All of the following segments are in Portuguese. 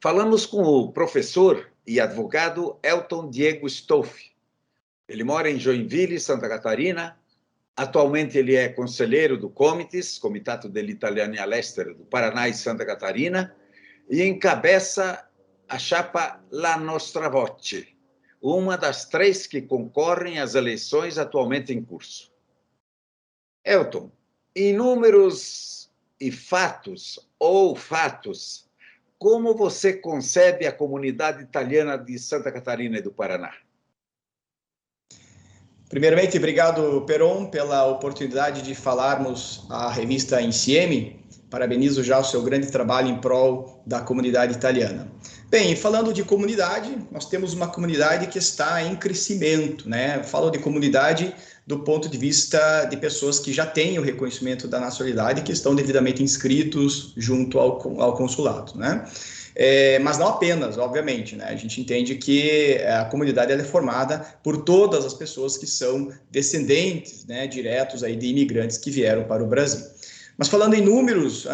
Falamos com o professor e advogado Elton Diego Stolfi. Ele mora em Joinville, Santa Catarina. Atualmente ele é conselheiro do Comites, Comitato dell'Italiani all'Estero do Paraná e Santa Catarina, e encabeça a chapa La Nostra Voce, uma das 3 que concorrem às eleições atualmente em curso. Elton, em números e fatos, como você concebe a comunidade italiana de Santa Catarina e do Paraná? Primeiramente, obrigado, Peron, pela oportunidade de falarmos à revista Insieme. Parabenizo já o seu grande trabalho em prol da comunidade italiana. Bem, falando de comunidade, nós temos uma comunidade que está em crescimento, né? Falo de comunidade do ponto de vista de pessoas que já têm o reconhecimento da nacionalidade e que estão devidamente inscritos junto ao consulado, né? Mas não apenas, obviamente, né? A gente entende que a comunidade ela é formada por todas as pessoas que são descendentes, né, diretos aí de imigrantes que vieram para o Brasil. Mas falando em números,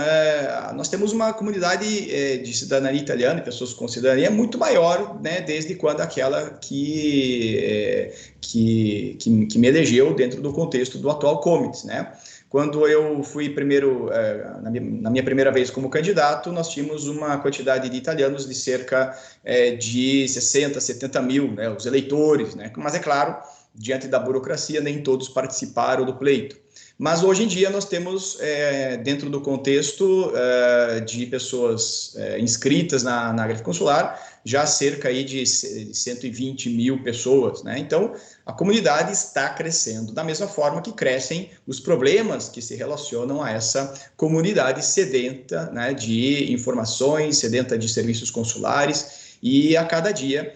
nós temos uma comunidade de cidadania italiana, pessoas com cidadania, muito maior, né, desde quando aquela que me elegeu dentro do contexto do atual Comites, né? Quando eu fui primeiro, na minha primeira vez como candidato, nós tínhamos uma quantidade de italianos de cerca de 60, 70 mil, né, os eleitores, né? Mas é claro, diante da burocracia, nem todos participaram do pleito. Mas hoje em dia nós temos, dentro do contexto de pessoas inscritas na greve consular, já cerca aí de 120 mil pessoas, né? Então, a comunidade está crescendo, da mesma forma que crescem os problemas que se relacionam a essa comunidade sedenta, né, de informações, sedenta de serviços consulares, e a cada dia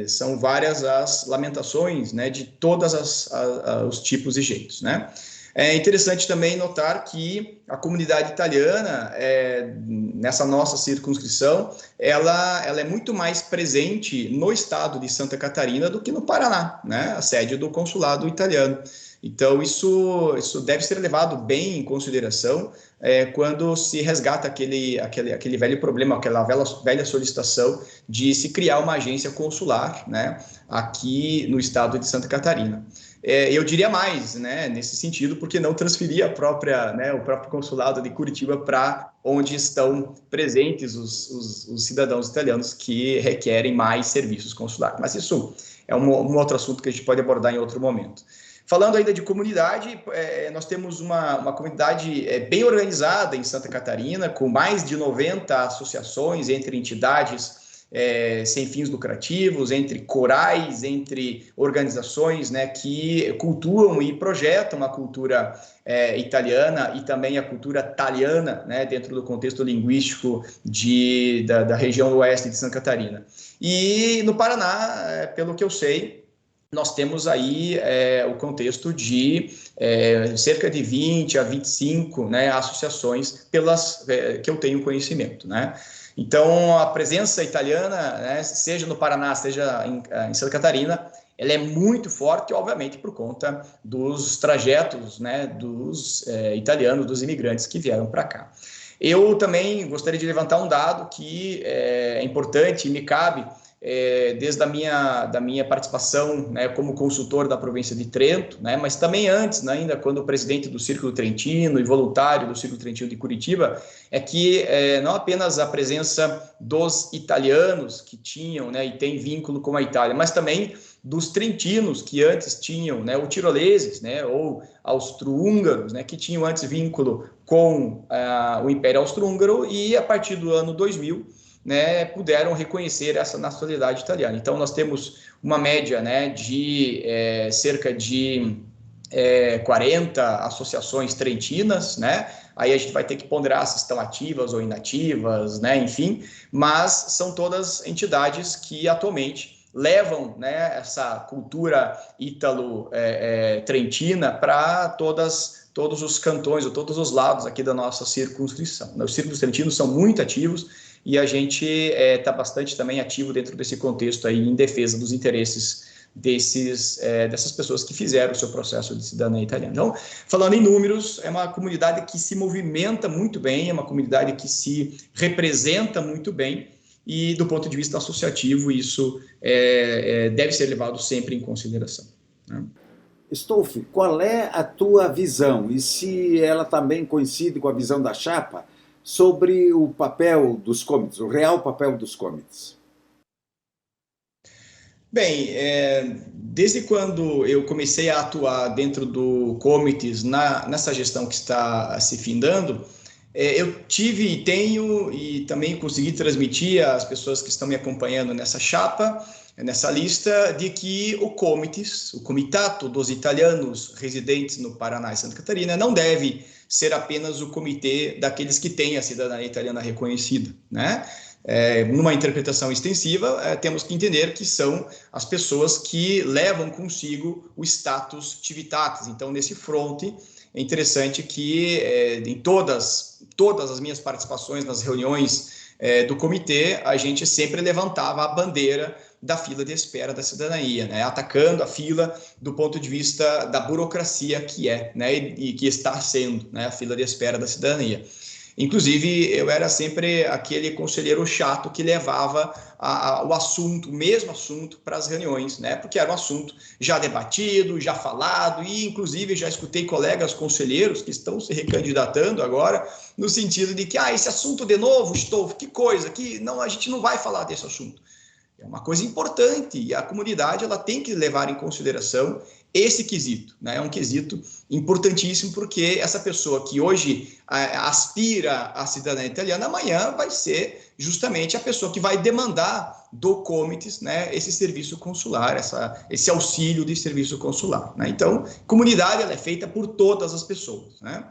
são várias as lamentações, né, de todos os tipos e jeitos, né? É interessante também notar que a comunidade italiana, nessa nossa circunscrição, ela é muito mais presente no estado de Santa Catarina do que no Paraná, né? A sede do consulado italiano. Então, isso deve ser levado bem em consideração quando se resgata aquele velho problema, aquela velha solicitação de se criar uma agência consular, né, aqui no estado de Santa Catarina. Eu diria mais, né, nesse sentido, porque não transferir o próprio consulado de Curitiba para onde estão presentes os cidadãos italianos que requerem mais serviços consulares. Mas isso é um outro assunto que a gente pode abordar em outro momento. Falando ainda de comunidade, nós temos uma comunidade bem organizada em Santa Catarina, com mais de 90 associações entre entidades sem fins lucrativos, entre corais, entre organizações, né, que cultuam e projetam a cultura italiana e também a cultura italiana, né, dentro do contexto linguístico da região oeste de Santa Catarina. E no Paraná, pelo que eu sei, nós temos aí o contexto de cerca de 20 a 25, né, associações que eu tenho conhecimento, né? Então, a presença italiana, né, seja no Paraná, seja em Santa Catarina, ela é muito forte, obviamente, por conta dos trajetos, né, dos italianos, dos imigrantes que vieram para cá. Eu também gostaria de levantar um dado que é importante e me cabe, desde a minha participação, né, como consultor da província de Trento, né, mas também antes, né, ainda quando presidente do Círculo Trentino e voluntário do Círculo Trentino de Curitiba, é que não apenas a presença dos italianos que tinham, né, e tem vínculo com a Itália, mas também dos trentinos que antes tinham, né, ou tiroleses, né, ou austro-húngaros, né, que tinham antes vínculo com o Império Austro-Húngaro e a partir do ano 2000, né, puderam reconhecer essa nacionalidade italiana. Então, nós temos uma média, né, de cerca de 40 associações trentinas, né? Aí a gente vai ter que ponderar se estão ativas ou inativas, né? Enfim, mas são todas entidades que atualmente levam, né, essa cultura ítalo-trentina para todos os cantões ou todos os lados aqui da nossa circunscrição. Os círculos trentinos são muito ativos e a gente está bastante também ativo dentro desse contexto aí em defesa dos interesses dessas pessoas que fizeram o seu processo de cidadania italiana. Então, falando em números, é uma comunidade que se movimenta muito bem, é uma comunidade que se representa muito bem, e do ponto de vista associativo, isso deve ser levado sempre em consideração, né? Stolfi, qual é a tua visão, e se ela também coincide com a visão da chapa, sobre o papel dos comitês, o real papel dos comitês? Bem, desde quando eu comecei a atuar dentro do comitês, nessa gestão que está se findando, eu tive, tenho e também consegui transmitir às pessoas que estão me acompanhando nessa chapa, nessa lista, de que o comitês, o Comitato dos Italianos Residentes no Paraná e Santa Catarina, não deve ser apenas o comitê daqueles que têm a cidadania italiana reconhecida, né? Numa interpretação extensiva, temos que entender que são as pessoas que levam consigo o status civitatis. Então, nesse fronte, é interessante que em todas as minhas participações nas reuniões do comitê, a gente sempre levantava a bandeira da fila de espera da cidadania, né? Atacando a fila do ponto de vista da burocracia que né? E que está sendo, né? A fila de espera da cidadania. Inclusive, eu era sempre aquele conselheiro chato que levava o mesmo assunto para as reuniões, né? Porque era um assunto já debatido, já falado, e inclusive já escutei colegas conselheiros que estão se recandidatando agora, no sentido de que, esse assunto de novo, Stolfi, que coisa, que não, a gente não vai falar desse assunto. É uma coisa importante, e a comunidade ela tem que levar em consideração esse quesito, né? É um quesito importantíssimo, porque essa pessoa que hoje aspira à cidadania italiana, amanhã vai ser justamente a pessoa que vai demandar do comitês, né, esse serviço consular, esse auxílio de serviço consular, né? Então, comunidade ela é feita por todas as pessoas, né?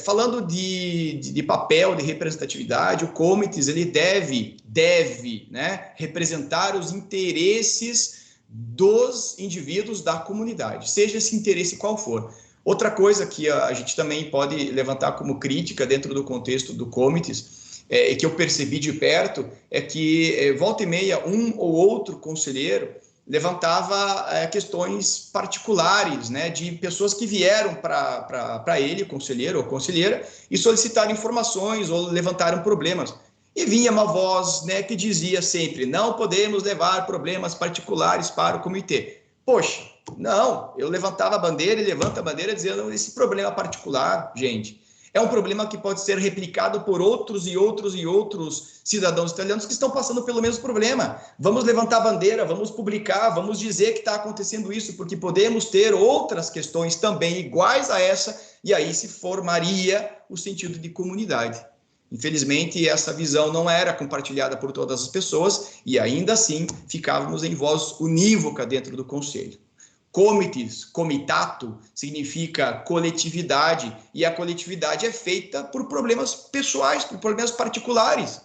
Falando de papel, de representatividade, o comitês ele deve, né, representar os interesses dos indivíduos da comunidade, seja esse interesse qual for. Outra coisa que a gente também pode levantar como crítica dentro do contexto do comitês, que eu percebi de perto, é que volta e meia um ou outro conselheiro levantava questões particulares, né, de pessoas que vieram para ele, conselheiro ou conselheira, e solicitaram informações ou levantaram problemas. E vinha uma voz, né, que dizia sempre, não podemos levar problemas particulares para o comitê. Poxa, não, eu levantava a bandeira e levanta a bandeira dizendo, esse problema particular, gente, é um problema que pode ser replicado por outros cidadãos italianos que estão passando pelo mesmo problema. Vamos levantar a bandeira, vamos publicar, vamos dizer que está acontecendo isso, porque podemos ter outras questões também iguais a essa, e aí se formaria o sentido de comunidade. Infelizmente, essa visão não era compartilhada por todas as pessoas, e ainda assim ficávamos em voz unívoca dentro do Conselho. Comites, comitato, significa coletividade, e a coletividade é feita por problemas pessoais, por problemas particulares.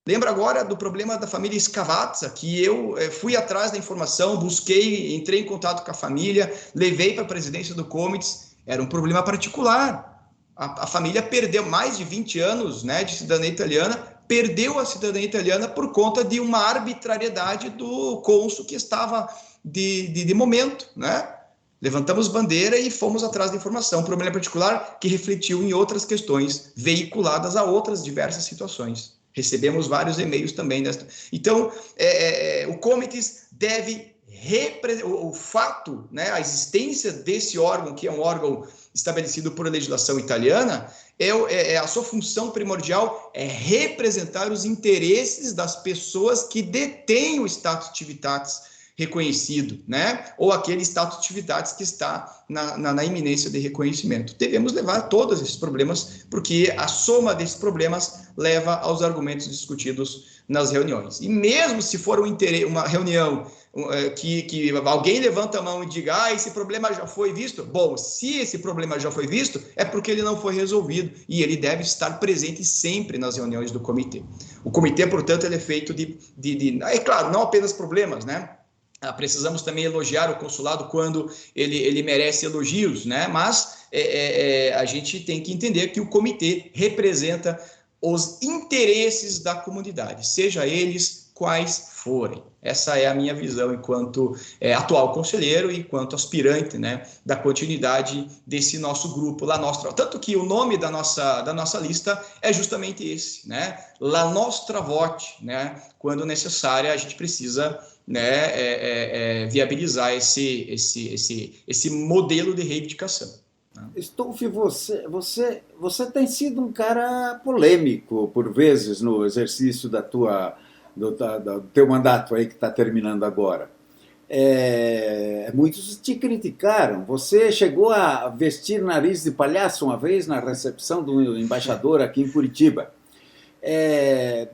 Lembra agora do problema da família Scavazza, que eu fui atrás da informação, busquei, entrei em contato com a família, levei para a presidência do comitê, era um problema particular. A família perdeu mais de 20 anos, né, de cidadania italiana, perdeu a cidadania italiana por conta de uma arbitrariedade do cônsul que estava de momento, né? Levantamos bandeira e fomos atrás da informação. Um problema particular que refletiu em outras questões veiculadas a outras diversas situações. Recebemos vários e-mails também. Então, o comitês deve o fato, né, a existência desse órgão, que é um órgão estabelecido por legislação italiana, a sua função primordial é representar os interesses das pessoas que detêm o status civitatis reconhecido, né? Ou aquele status civitatis que está na iminência de reconhecimento. Devemos levar todos esses problemas, porque a soma desses problemas leva aos argumentos discutidos nas reuniões. E mesmo se for uma reunião que alguém levanta a mão e diga, esse problema já foi visto, bom, se esse problema já foi visto, é porque ele não foi resolvido, e ele deve estar presente sempre nas reuniões do comitê. O comitê, portanto, ele é feito é claro, não apenas problemas, né? Precisamos também elogiar o consulado quando ele merece elogios, né? Mas a gente tem que entender que o comitê representa os interesses da comunidade, seja eles quais forem. Essa é a minha visão enquanto atual conselheiro e enquanto aspirante, né, da continuidade desse nosso grupo, La Nostra. Tanto que o nome da nossa lista é justamente esse, né? La Nostra Voce, né? Quando necessário, a gente precisa, né, viabilizar esse modelo de reivindicação. Stolfi, você tem sido um cara polêmico, por vezes, no exercício do teu mandato aí que está terminando agora. Muitos te criticaram. Você chegou a vestir nariz de palhaço uma vez na recepção do embaixador aqui em Curitiba.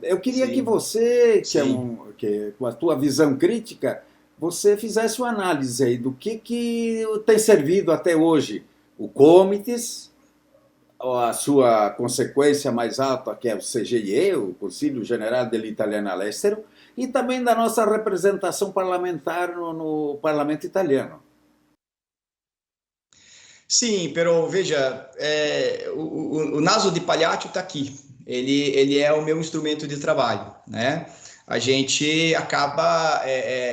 Eu queria que você, que com a tua visão crítica, você fizesse uma análise aí do que tem servido até hoje o Comites, a sua consequência mais alta, que é o CGIE, o Conselho General dell'Italiano All'Estero, e também da nossa representação parlamentar no Parlamento Italiano. Sim, pero veja, o naso de palhaço está aqui. Ele é o meu instrumento de trabalho, né? A gente acaba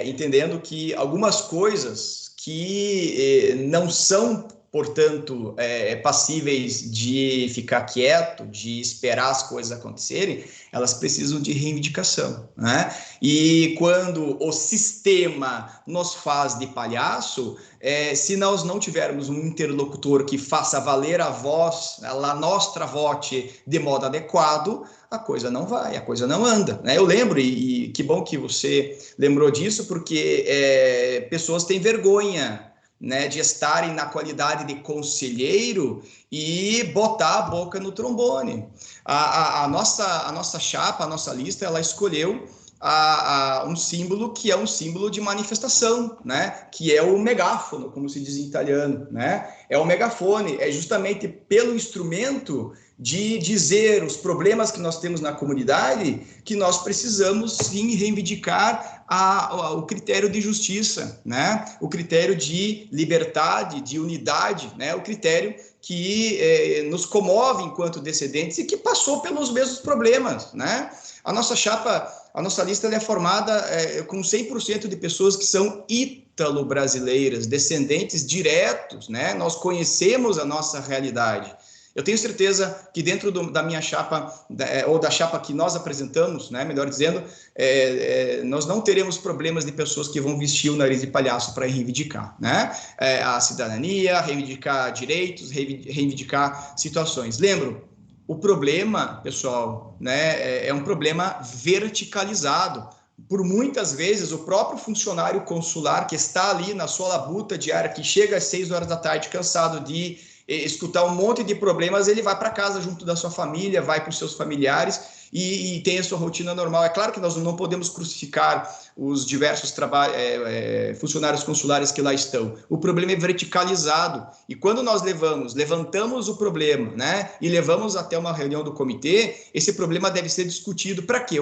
entendendo que algumas coisas que não são, portanto, passíveis de ficar quieto, de esperar as coisas acontecerem, elas precisam de reivindicação, né? E quando o sistema nos faz de palhaço, se nós não tivermos um interlocutor que faça valer a voz, a nostra voce, de modo adequado, a coisa não vai, a coisa não anda, né? Eu lembro, e que bom que você lembrou disso, porque pessoas têm vergonha, né, de estarem na qualidade de conselheiro e botar a boca no trombone. A nossa chapa, a nossa lista, ela escolheu um símbolo que é um símbolo de manifestação, né, que é o megáfono, como se diz em italiano, né? É o megafone, é justamente pelo instrumento de dizer os problemas que nós temos na comunidade que nós precisamos sim reivindicar o critério de justiça, né? O critério de liberdade, de unidade, né? O critério que nos comove enquanto descendentes e que passou pelos mesmos problemas, né? A nossa chapa, a nossa lista é formada com 100% de pessoas que são ítalo-brasileiras, descendentes diretos, né? Nós conhecemos a nossa realidade. Eu tenho certeza que dentro da minha chapa, ou da chapa que nós apresentamos, né, melhor dizendo, nós não teremos problemas de pessoas que vão vestir o nariz de palhaço para reivindicar, né? A cidadania, reivindicar direitos, reivindicar situações. Lembro, o problema, pessoal, né, é um problema verticalizado. Por muitas vezes, o próprio funcionário consular que está ali na sua labuta diária, que chega às 6 horas da tarde cansado de escutar um monte de problemas, ele vai para casa junto da sua família, vai com os seus familiares e tem a sua rotina normal. É claro que nós não podemos crucificar os diversos funcionários consulares que lá estão. O problema é verticalizado. E quando nós levantamos o problema, né, e levamos até uma reunião do comitê, esse problema deve ser discutido. Para quê?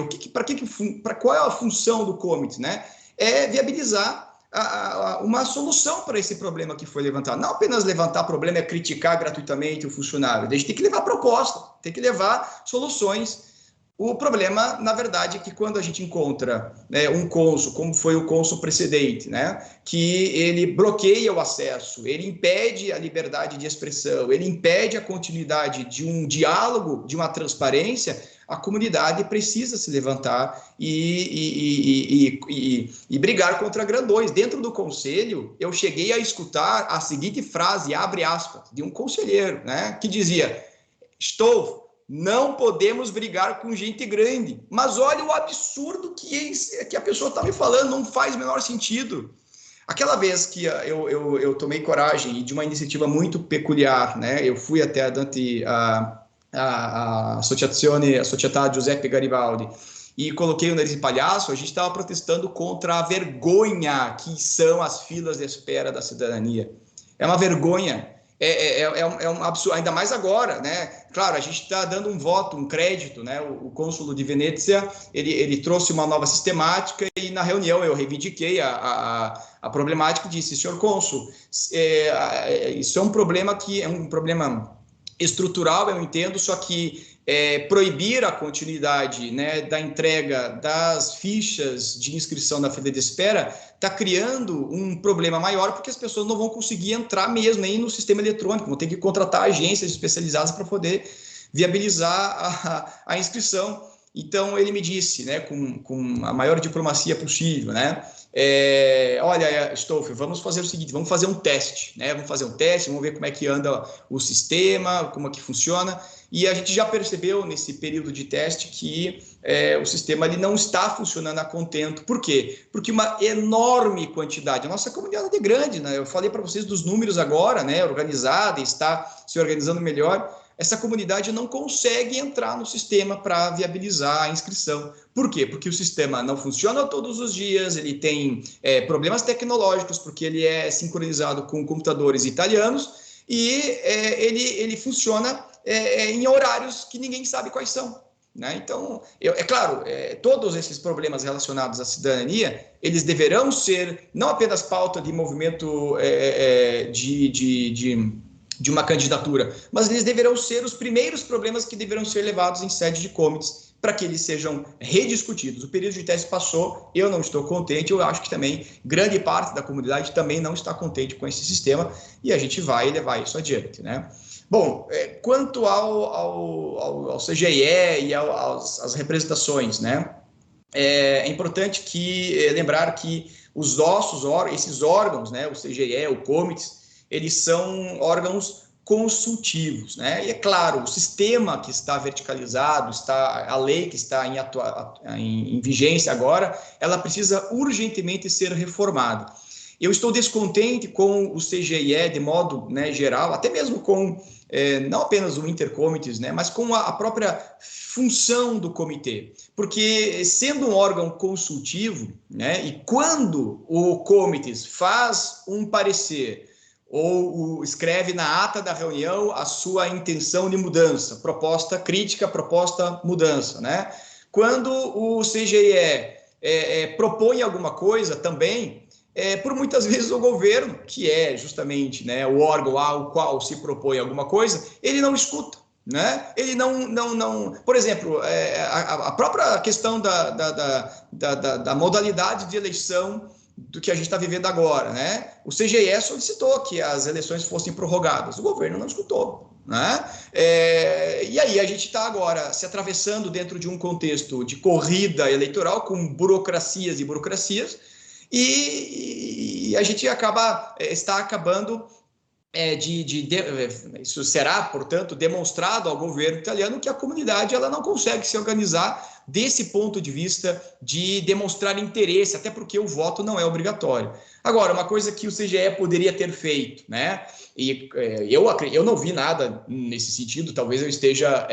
Qual é a função do comitê, né? É viabilizar uma solução para esse problema que foi levantado. Não apenas levantar problema é criticar gratuitamente o funcionário. A gente tem que levar proposta, tem que levar soluções. O problema, na verdade, é que quando a gente encontra um cônsul, como foi o cônsul precedente, né, que ele bloqueia o acesso, ele impede a liberdade de expressão, ele impede a continuidade de um diálogo, de uma transparência, a comunidade precisa se levantar e brigar contra grandões. Dentro do conselho, eu cheguei a escutar a seguinte frase, abre aspas, de um conselheiro, né, que dizia: não podemos brigar com gente grande. Mas olha o absurdo que a pessoa está me falando, não faz o menor sentido. Aquela vez que eu tomei coragem de uma iniciativa muito peculiar, né, eu fui até a Società Giuseppe Garibaldi e coloquei o nariz de palhaço. A gente estava protestando contra a vergonha que são as filas de espera da cidadania. É uma vergonha. É um absurdo, ainda mais agora, né? Claro, a gente está dando um voto, um crédito, né? O cônsul de Venezia, ele trouxe uma nova sistemática e na reunião eu reivindiquei a problemática e disse: senhor cônsul, isso é um problema que é um problema estrutural, eu entendo, só que proibir a continuidade, né, da entrega das fichas de inscrição na fila de espera está criando um problema maior, porque as pessoas não vão conseguir entrar mesmo nem no sistema eletrônico, vão ter que contratar agências especializadas para poder viabilizar a inscrição. Então, ele me disse, né, com a maior diplomacia possível, né, olha, Stoff, vamos fazer o seguinte, vamos fazer um teste, né, vamos ver como é que anda o sistema, como é que funciona, e a gente já percebeu nesse período de teste que o sistema ele não está funcionando a contento. Por quê? Porque uma enorme quantidade, a nossa comunidade é grande, né, eu falei para vocês dos números agora, né, organizada, está se organizando melhor. Essa comunidade não consegue entrar no sistema para viabilizar a inscrição. Por quê? Porque o sistema não funciona todos os dias, ele tem problemas tecnológicos, porque ele é sincronizado com computadores italianos e ele funciona em horários que ninguém sabe quais são. Né? Então, claro, todos esses problemas relacionados à cidadania, eles deverão ser não apenas pauta de movimento de uma candidatura, mas eles deverão ser os primeiros problemas que deverão ser levados em sede de comités para que eles sejam rediscutidos. O período de teste passou, eu não estou contente, eu acho que também grande parte da comunidade também não está contente com esse sistema e a gente vai levar isso adiante, né? Bom, quanto ao CGE e às representações, né? É importante lembrar que esses órgãos, né, o CGE, o comités, eles são órgãos consultivos, né? E é claro, o sistema que está verticalizado, a lei que está em vigência agora, ela precisa urgentemente ser reformada. Eu estou descontente com o CGE de modo, né, geral, até mesmo com não apenas o intercomités, né, mas com a própria função do comitê, porque sendo um órgão consultivo, né, e quando o comitê faz um parecer ou escreve na ata da reunião a sua intenção de mudança, proposta crítica, proposta mudança, né? Quando o CGE propõe alguma coisa também, por muitas vezes o governo, que é justamente, né, o órgão ao qual se propõe alguma coisa, ele não escuta, né? Ele não... Por exemplo, a própria questão da modalidade de eleição do que a gente está vivendo agora, né? O CGE solicitou que as eleições fossem prorrogadas, o governo não escutou, né? E aí a gente está agora se atravessando dentro de um contexto de corrida eleitoral com burocracias e burocracias, e a gente está acabando isso será, portanto, demonstrado ao governo italiano que a comunidade ela não consegue se organizar desse ponto de vista de demonstrar interesse, até porque o voto não é obrigatório. Agora, uma coisa que o CGE poderia ter feito, né? E eu não vi nada nesse sentido, talvez eu esteja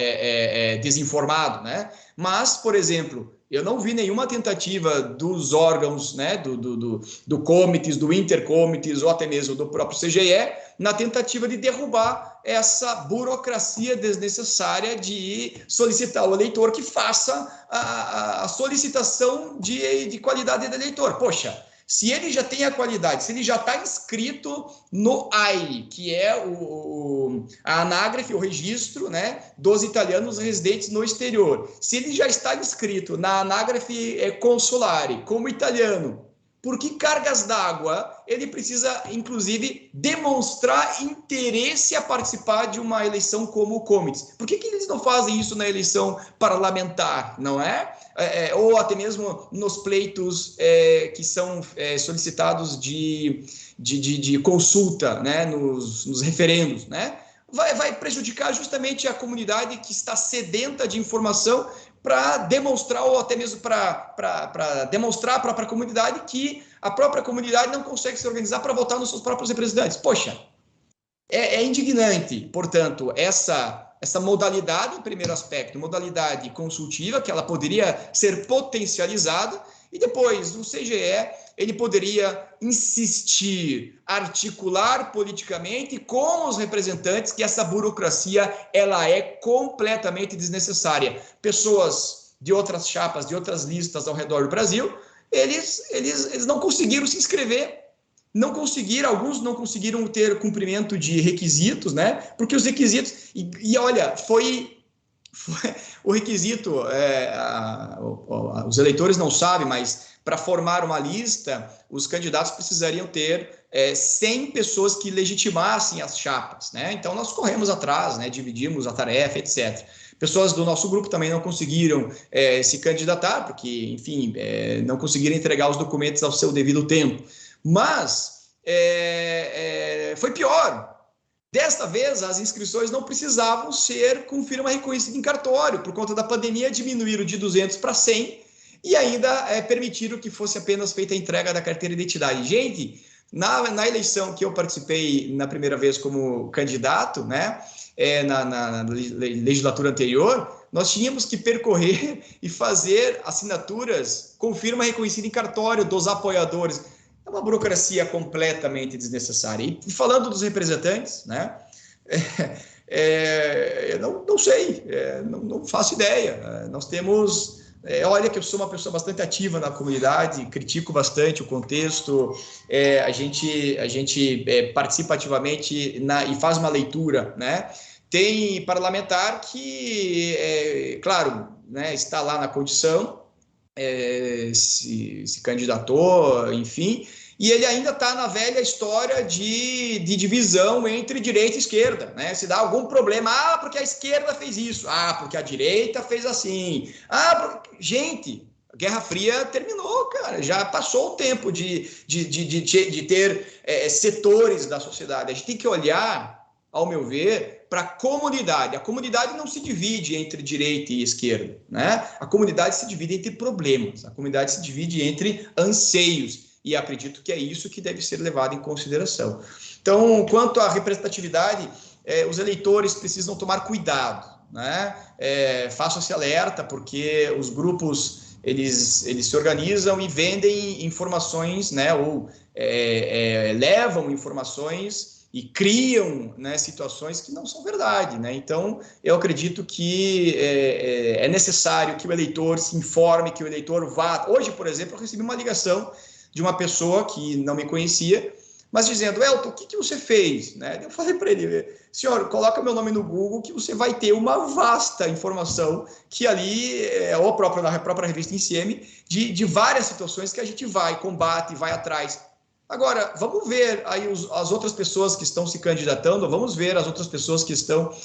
desinformado, né? Mas, por exemplo, eu não vi nenhuma tentativa dos órgãos, né, do comités, do intercomités ou até mesmo do próprio CGE, na tentativa de derrubar essa burocracia desnecessária de solicitar ao eleitor que faça a solicitação de qualidade do eleitor. Poxa, se ele já tem a qualidade, se ele já está inscrito no AIRE, que é a anágrafe, o registro, né, dos italianos residentes no exterior, se ele já está inscrito na anágrafe consulare como italiano, por que cargas d'água ele precisa, inclusive, demonstrar interesse a participar de uma eleição como o comités? Por que eles não fazem isso na eleição parlamentar, não é? Ou até mesmo nos pleitos que são solicitados de consulta, né, nos referendos, né? Vai prejudicar justamente a comunidade que está sedenta de informação para demonstrar, ou até mesmo para demonstrar à própria comunidade que a própria comunidade não consegue se organizar para votar nos seus próprios representantes. Poxa, é indignante, portanto, essa modalidade, em primeiro aspecto, modalidade consultiva, que ela poderia ser potencializada, e depois o CGE, ele poderia insistir, articular politicamente com os representantes que essa burocracia, ela é completamente desnecessária. Pessoas de outras chapas, de outras listas ao redor do Brasil, eles não conseguiram se inscrever, alguns não conseguiram ter cumprimento de requisitos, né? Porque os requisitos, e olha, foi O requisito, os eleitores não sabem, mas para formar uma lista, os candidatos precisariam ter 100 pessoas que legitimassem as chapas, né? Então, nós corremos atrás, né? Dividimos a tarefa, etc. Pessoas do nosso grupo também não conseguiram se candidatar, porque, enfim, não conseguiram entregar os documentos ao seu devido tempo. Mas foi pior. Desta vez, as inscrições não precisavam ser com firma reconhecida em cartório. Por conta da pandemia, diminuíram de 200 para 100 e ainda permitiram que fosse apenas feita a entrega da carteira de identidade. Gente, na eleição que eu participei na primeira vez como candidato, né, na legislatura anterior, nós tínhamos que percorrer e fazer assinaturas com firma reconhecida em cartório dos apoiadores. É uma burocracia completamente desnecessária. E falando dos representantes, né, eu não sei, não faço ideia. Nós temos... olha que eu sou uma pessoa bastante ativa na comunidade, critico bastante o contexto, a gente participa ativamente e faz uma leitura, né? Tem parlamentar que, claro, né, está lá na condição, se candidatou, enfim, e ele ainda está na velha história de divisão entre direita e esquerda, né? Se dá algum problema, porque a esquerda fez isso, porque a direita fez assim, gente, a Guerra Fria terminou, cara, já passou o tempo de ter setores da sociedade. A gente tem que olhar, ao meu ver, para a comunidade. A comunidade não se divide entre direita e esquerda, né? A comunidade se divide entre problemas, a comunidade se divide entre anseios, e acredito que é isso que deve ser levado em consideração. Então, quanto à representatividade, os eleitores precisam tomar cuidado, né? Façam esse alerta, porque os grupos eles se organizam e vendem informações, né? Ou levam informações e criam, né, situações que não são verdade, né? Então, eu acredito que é necessário que o eleitor se informe, que o eleitor vá. Hoje, por exemplo, eu recebi uma ligação de uma pessoa que não me conhecia, mas dizendo: Elton, o que você fez? Né? Eu falei para ele: senhor, coloca meu nome no Google que você vai ter uma vasta informação que ali, ou na própria revista INSIEME, de várias situações que a gente combate, vai atrás. Agora, vamos ver aí as outras pessoas que estão se candidatando, vamos ver as outras pessoas que estão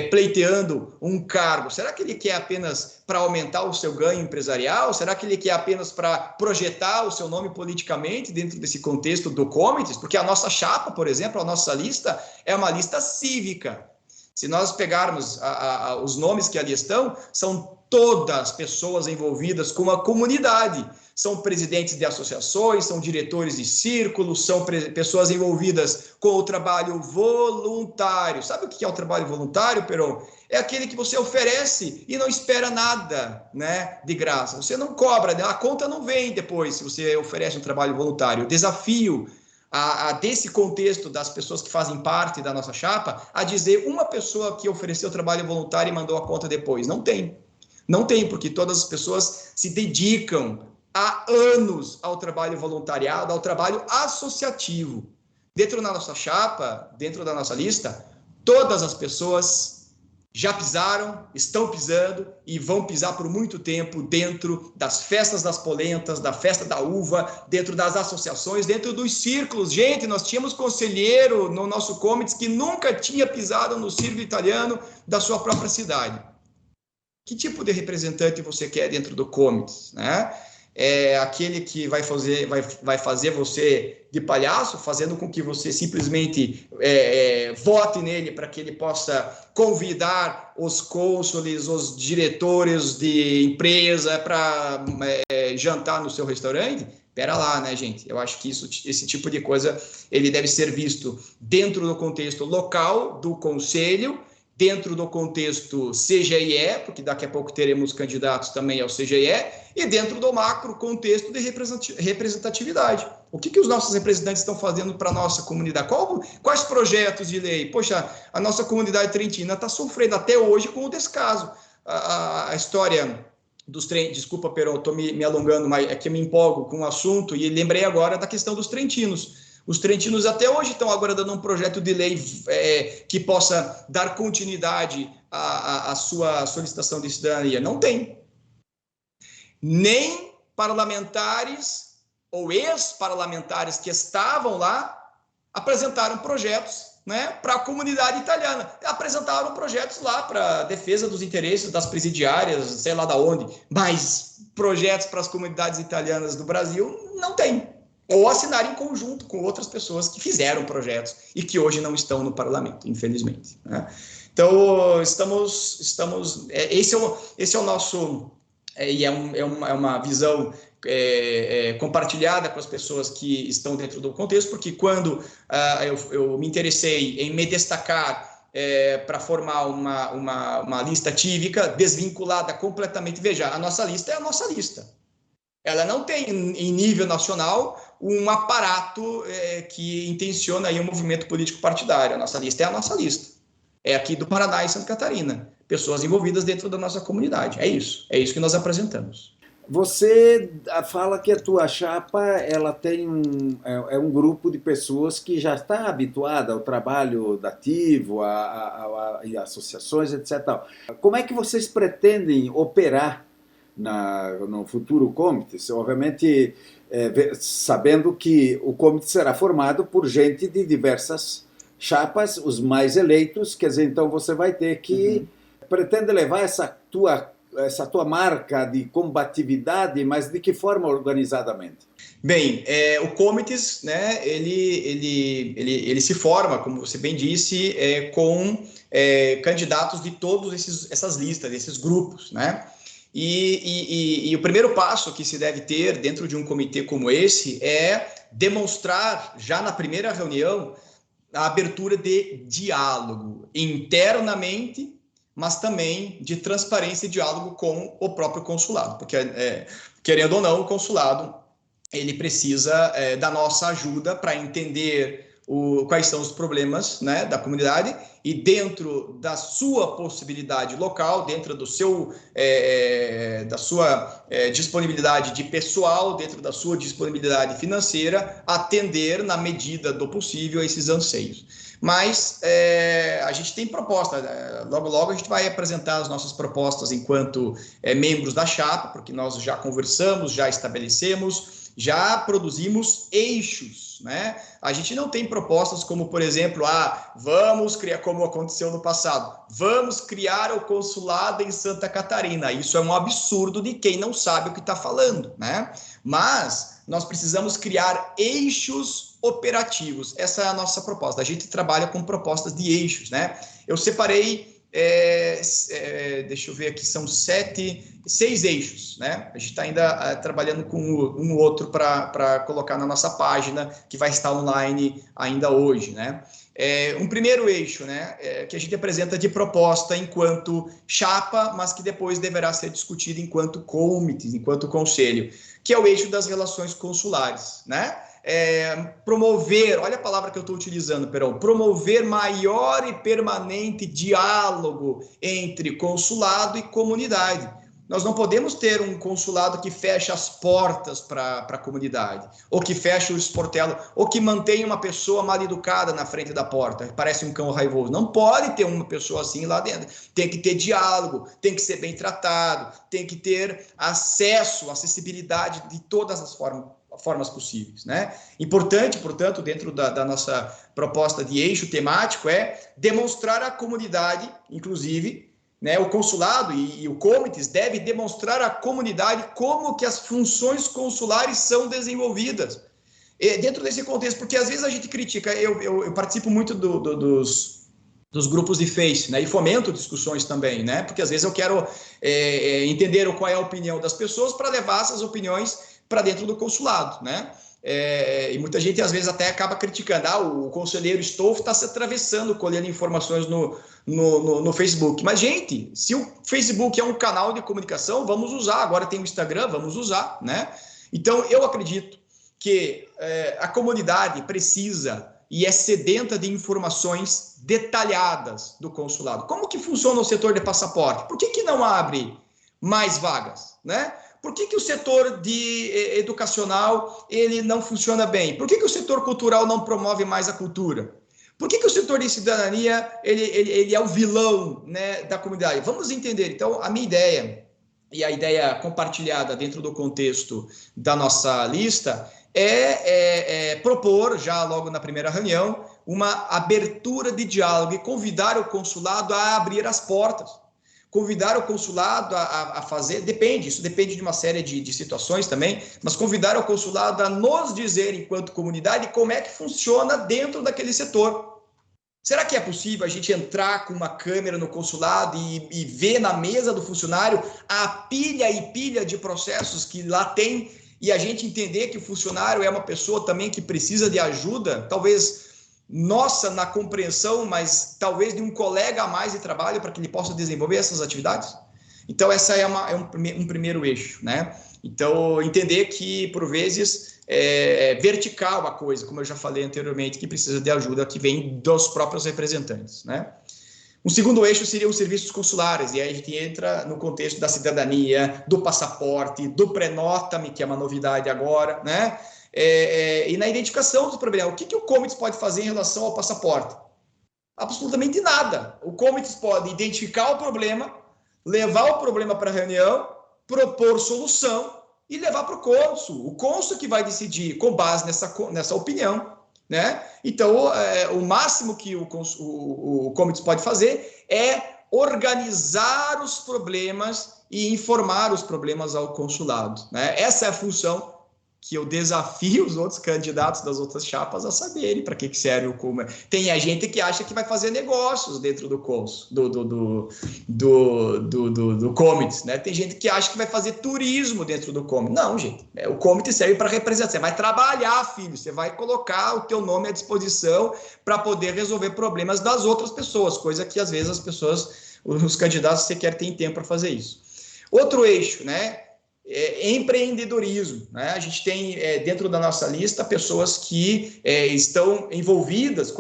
pleiteando um cargo. Será que ele quer apenas para aumentar o seu ganho empresarial? Será que ele quer apenas para projetar o seu nome politicamente dentro desse contexto do Comites? Porque a nossa chapa, por exemplo, a nossa lista é uma lista cívica. Se nós pegarmos os nomes que ali estão, são todas pessoas envolvidas com a comunidade. São presidentes de associações, são diretores de círculos, são pessoas envolvidas com o trabalho voluntário. Sabe o que é o trabalho voluntário, Peron? É aquele que você oferece e não espera nada, né, de graça. Você não cobra, a conta não vem depois se você oferece um trabalho voluntário. O desafio desse contexto das pessoas que fazem parte da nossa chapa, a dizer uma pessoa que ofereceu trabalho voluntário e mandou a conta depois. Não tem. Não tem, porque todas as pessoas se dedicam há anos ao trabalho voluntariado, ao trabalho associativo. Dentro da nossa chapa, dentro da nossa lista, todas as pessoas já pisaram, estão pisando e vão pisar por muito tempo dentro das festas das polentas, da festa da uva, dentro das associações, dentro dos círculos. Gente, nós tínhamos conselheiro no nosso Comites que nunca tinha pisado no círculo italiano da sua própria cidade. Que tipo de representante você quer dentro do Comites, né? É aquele que vai fazer você de palhaço, fazendo com que você simplesmente vote nele para que ele possa convidar os cônsules, os diretores de empresa para jantar no seu restaurante? Pera lá, né, gente? Eu acho que esse tipo de coisa ele deve ser visto dentro do contexto local do conselho, dentro do contexto CGIE, porque daqui a pouco teremos candidatos também ao CGIE, e dentro do macro contexto de representatividade. O que os nossos representantes estão fazendo para a nossa comunidade? Quais projetos de lei? Poxa, a nossa comunidade trentina está sofrendo até hoje com o descaso. A história dos trentinos, desculpa, Peron, estou me alongando, mas é que eu me empolgo com o assunto e lembrei agora da questão dos trentinos. Os trentinos até hoje estão agora dando um projeto de lei que possa dar continuidade à sua solicitação de cidadania. Não tem. Nem parlamentares ou ex-parlamentares que estavam lá apresentaram projetos, né, para a comunidade italiana. Apresentaram projetos lá para defesa dos interesses das presidiárias, sei lá da onde, mas projetos para as comunidades italianas do Brasil não tem. Ou assinar em conjunto com outras pessoas que fizeram projetos e que hoje não estão no parlamento, infelizmente, né? Então, esse é o nosso, e é uma visão compartilhada com as pessoas que estão dentro do contexto, porque quando eu me interessei em me destacar para formar uma lista tívica desvinculada completamente, veja, a nossa lista é a nossa lista. Ela não tem, em nível nacional, um aparato que intenciona aí um movimento político partidário. A nossa lista é a nossa lista. É aqui do Paraná e Santa Catarina. Pessoas envolvidas dentro da nossa comunidade. É isso que nós apresentamos. Você fala que a tua chapa ela tem um grupo de pessoas que já está habituada ao trabalho dativo, a associações, etc. Como é que vocês pretendem operar no futuro Comites? Obviamente, sabendo que o Comites será formado por gente de diversas chapas, os mais eleitos, quer dizer, então você vai ter que pretende levar essa tua marca de combatividade, mas de que forma organizadamente? Bem, o Comites, né, ele se forma, como você bem disse, com candidatos de todas essas listas, desses grupos, né? E o primeiro passo que se deve ter dentro de um comitê como esse é demonstrar, já na primeira reunião, a abertura de diálogo internamente, mas também de transparência e diálogo com o próprio consulado, porque, querendo ou não, o consulado ele precisa da nossa ajuda para entender quais são os problemas, né, da comunidade, e dentro da sua possibilidade local, dentro do seu, da sua disponibilidade de pessoal, dentro da sua disponibilidade financeira, atender na medida do possível esses anseios. Mas a gente tem proposta, logo logo a gente vai apresentar as nossas propostas enquanto membros da chapa, porque nós já conversamos, já estabelecemos, já produzimos eixos, né? A gente não tem propostas como, por exemplo, vamos criar, como aconteceu no passado, vamos criar o consulado em Santa Catarina. Isso é um absurdo de quem não sabe o que está falando, né? Mas nós precisamos criar eixos operativos. Essa é a nossa proposta. A gente trabalha com propostas de eixos, né? Eu separei, deixa eu ver aqui, são 6 eixos, né? A gente está ainda trabalhando com um outro para colocar na nossa página, que vai estar online ainda hoje, né? Um primeiro eixo, né, que a gente apresenta de proposta enquanto chapa, mas que depois deverá ser discutido enquanto comitê, enquanto conselho, que é o eixo das relações consulares, né? Promover, olha a palavra que eu estou utilizando, Perão, promover maior e permanente diálogo entre consulado e comunidade. Nós não podemos ter um consulado que fecha as portas para a comunidade, ou que fecha o esportelo, ou que mantém uma pessoa mal educada na frente da porta, parece um cão raivoso. Não pode ter uma pessoa assim lá dentro. Tem que ter diálogo, tem que ser bem tratado, tem que ter acessibilidade de todas as formas possíveis, né? Importante, portanto, dentro da nossa proposta de eixo temático demonstrar à comunidade, inclusive, né, o consulado e o Comites deve demonstrar à comunidade como que as funções consulares são desenvolvidas. Dentro desse contexto, porque às vezes a gente critica, eu participo muito dos grupos de Face, né, e fomento discussões também, né, porque às vezes eu quero entender qual é a opinião das pessoas para levar essas opiniões para dentro do consulado, né? E muita gente às vezes até acaba criticando, o conselheiro Stolf está se atravessando, colhendo informações no Facebook. Mas, gente, se o Facebook é um canal de comunicação, vamos usar. Agora tem o Instagram, vamos usar, né? Então, eu acredito que a comunidade precisa e é sedenta de informações detalhadas do consulado. Como que funciona o setor de passaporte? Por que não abre mais vagas, né? Por que o setor educacional ele não funciona bem? Por que o setor cultural não promove mais a cultura? Por que o setor de cidadania ele é o vilão, né, da comunidade? Vamos entender. Então, a minha ideia, e a ideia compartilhada dentro do contexto da nossa lista, é propor, já logo na primeira reunião, uma abertura de diálogo e convidar o consulado a abrir as portas. Convidar o consulado a fazer, isso depende de uma série de situações também, mas convidar o consulado a nos dizer, enquanto comunidade, como é que funciona dentro daquele setor. Será que é possível a gente entrar com uma câmera no consulado e ver na mesa do funcionário a pilha e pilha de processos que lá tem, e a gente entender que o funcionário é uma pessoa também que precisa de ajuda, talvez nossa na compreensão, mas talvez de um colega a mais de trabalho para que ele possa desenvolver essas atividades? Então, essa é um primeiro eixo, né? Então, entender que, por vezes, é vertical a coisa, como eu já falei anteriormente, que precisa de ajuda que vem dos próprios representantes, né? Um segundo eixo seria os serviços consulares, e aí a gente entra no contexto da cidadania, do passaporte, do Prenota-me, que é uma novidade agora, né? E na identificação dos problemas. O que o Comites pode fazer em relação ao passaporte? Absolutamente nada. O Comites pode identificar o problema, levar o problema para a reunião, propor solução e levar para o cônsul que vai decidir com base nessa opinião, né? Então, o máximo que o Comites pode fazer é organizar os problemas e informar os problemas ao consulado, né? Essa é a função que eu desafio os outros candidatos das outras chapas a saberem para que serve o Comites. Tem a gente que acha que vai fazer negócios dentro do Comites, né? Tem gente que acha que vai fazer turismo dentro do Comites. Não, gente. O Comites serve para representar. Você vai trabalhar, filho. Você vai colocar o teu nome à disposição para poder resolver problemas das outras pessoas, coisa que às vezes as pessoas, os candidatos sequer têm tempo para fazer isso. Outro eixo, né? Empreendedorismo, né? A gente tem dentro da nossa lista pessoas que estão envolvidas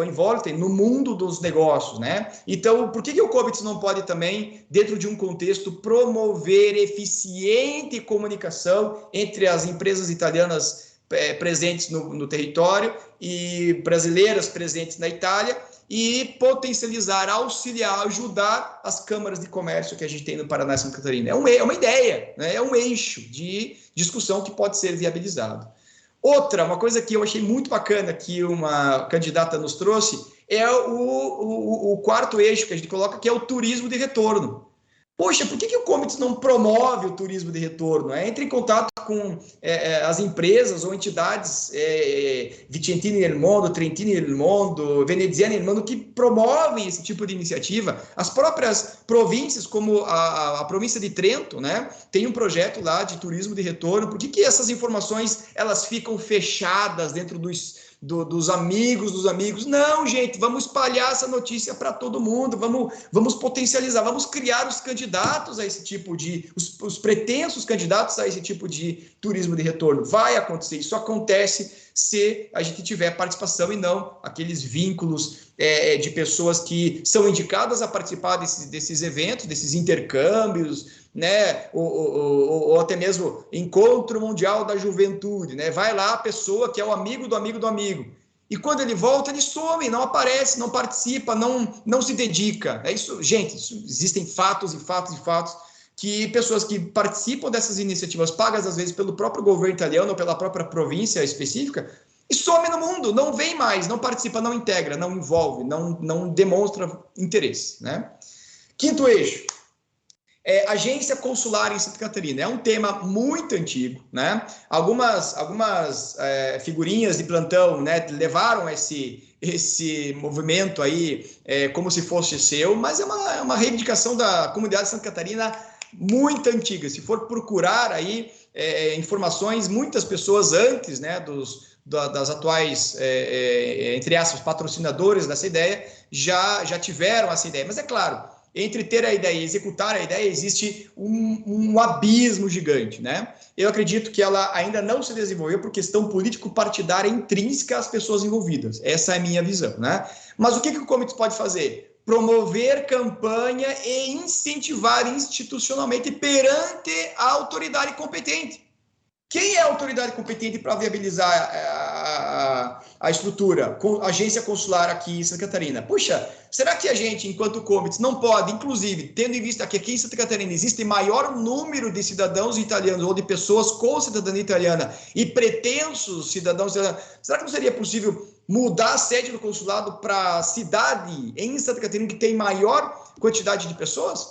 no mundo dos negócios, né? Então, por que o Comites não pode também, dentro de um contexto, promover eficiente comunicação entre as empresas italianas presentes no território e brasileiras presentes na Itália, e potencializar, auxiliar, ajudar as câmaras de comércio que a gente tem no Paraná e Santa Catarina? É uma ideia, né? É um eixo de discussão que pode ser viabilizado. Uma coisa que eu achei muito bacana que uma candidata nos trouxe é o quarto eixo que a gente coloca, que é o turismo de retorno. Poxa, por que o Comites não promove o turismo de retorno? Entre em contato com as empresas ou entidades Vicentini nel Mondo, Trentini nel Mondo, Veneziani nel Mondo, que promovem esse tipo de iniciativa. As próprias províncias, como a província de Trento, né, tem um projeto lá de turismo de retorno. Por que essas informações elas ficam fechadas dentro dos amigos dos amigos? Não, gente, vamos espalhar essa notícia para todo mundo, vamos potencializar, vamos criar os candidatos a esse tipo os pretensos candidatos a esse tipo de turismo de retorno. Vai acontecer, isso acontece se a gente tiver participação e não aqueles vínculos de pessoas que são indicadas a participar desses eventos, desses intercâmbios, né? Ou até mesmo Encontro Mundial da Juventude, né? Vai lá a pessoa que é o amigo do amigo do amigo, e quando ele volta, ele some, não aparece, não participa, não se dedica. Isso, gente, existem fatos e fatos e fatos que pessoas que participam dessas iniciativas pagas, às vezes, pelo próprio governo italiano ou pela própria província específica, e some no mundo, não vem mais, não participa, não integra, não envolve, não demonstra interesse, né? Quinto eixo. Agência consular em Santa Catarina. É um tema muito antigo, né? Algumas figurinhas de plantão, né, levaram esse movimento aí como se fosse seu, mas é uma reivindicação da comunidade de Santa Catarina muito antiga. Se for procurar aí informações, muitas pessoas antes, né, das atuais, entre aspas, patrocinadores dessa ideia, já tiveram essa ideia. Mas é claro, entre ter a ideia e executar a ideia, existe um abismo gigante, né? Eu acredito que ela ainda não se desenvolveu por questão político-partidária intrínseca às pessoas envolvidas. Essa é a minha visão, né? Mas o que o Comites pode fazer? promover campanha e incentivar institucionalmente perante a autoridade competente. Quem é a autoridade competente para viabilizar a estrutura? A agência consular aqui em Santa Catarina. Puxa, será que a gente, enquanto Comites, não pode, inclusive, tendo em vista que aqui em Santa Catarina existe maior número de cidadãos italianos ou de pessoas com cidadania italiana e pretensos cidadãos italianos, será que não seria possível mudar a sede do consulado para a cidade em Santa Catarina que tem maior quantidade de pessoas,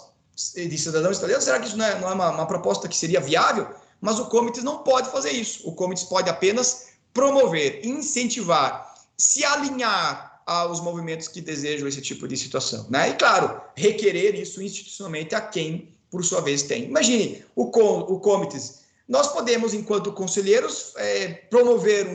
de cidadãos italianos? Será que isso não é uma proposta que seria viável? Mas o Comites não pode fazer isso. O Comites pode apenas promover, incentivar, se alinhar aos movimentos que desejam esse tipo de situação, né? E, claro, requerer isso institucionalmente a quem, por sua vez, tem. Imagine, o Comites, nós podemos, enquanto conselheiros, promover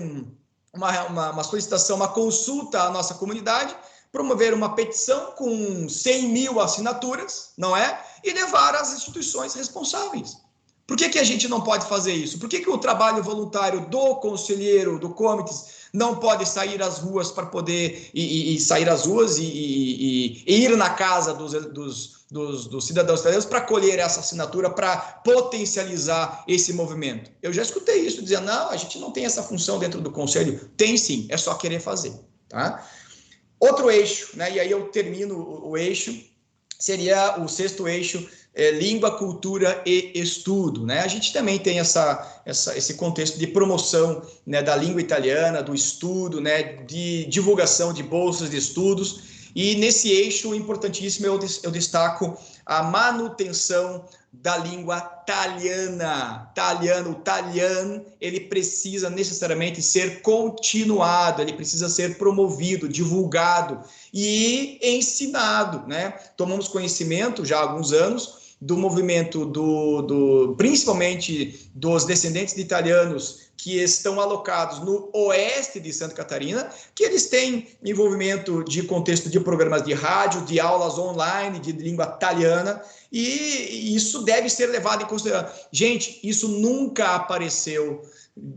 uma solicitação, uma consulta à nossa comunidade, promover uma petição com 100 mil assinaturas, não é? E levar às instituições responsáveis. Por que a gente não pode fazer isso? Por que o trabalho voluntário do conselheiro, do Comites, não pode sair às ruas para poder sair às ruas e ir na casa dos cidadãos italianos para colher essa assinatura, para potencializar esse movimento? Eu já escutei isso, dizendo, não, a gente não tem essa função dentro do conselho. Tem sim, é só querer fazer. Tá? Outro eixo, né? E aí eu termino o eixo, seria o sexto eixo, língua, cultura e estudo, né? A gente também tem esse contexto de promoção, né, da língua italiana, do estudo, né, de divulgação de bolsas de estudos, e nesse eixo importantíssimo eu destaco a manutenção da língua italiana. O italiano, ele precisa necessariamente ser continuado, ele precisa ser promovido, divulgado e ensinado, né? Tomamos conhecimento já há alguns anos do movimento principalmente dos descendentes de italianos que estão alocados no oeste de Santa Catarina, que eles têm envolvimento de contexto de programas de rádio, de aulas online, de língua italiana, e isso deve ser levado em consideração. Gente, isso nunca apareceu.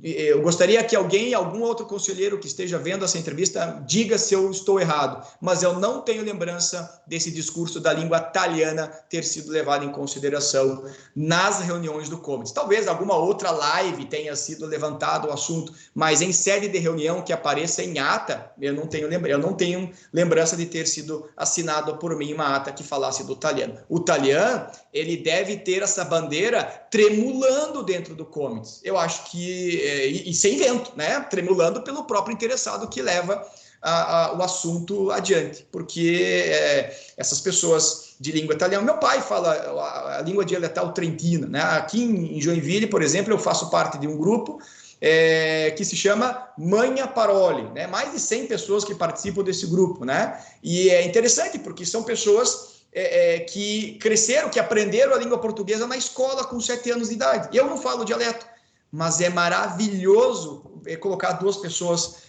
Eu gostaria que algum outro conselheiro que esteja vendo essa entrevista, diga se eu estou errado, mas eu não tenho lembrança desse discurso da língua italiana ter sido levado em consideração nas reuniões do Comites. Talvez alguma outra live tenha sido levantado o assunto, mas em sede de reunião que apareça em ata, eu não tenho lembrança de ter sido assinado por mim uma ata que falasse do italiano. O italiano, ele deve ter essa bandeira tremulando dentro do Comites. Eu acho que e sem vento, né? Tremulando pelo próprio interessado que leva o assunto adiante, porque essas pessoas de língua italiana, meu pai fala a língua dialetal trentina, né? Aqui em Joinville, por exemplo, eu faço parte de um grupo que se chama Manha Parole, né? Mais de 100 pessoas que participam desse grupo, né? E é interessante porque são pessoas que cresceram, que aprenderam a língua portuguesa na escola com 7 anos de idade. Eu não falo dialeto, mas é maravilhoso colocar duas pessoas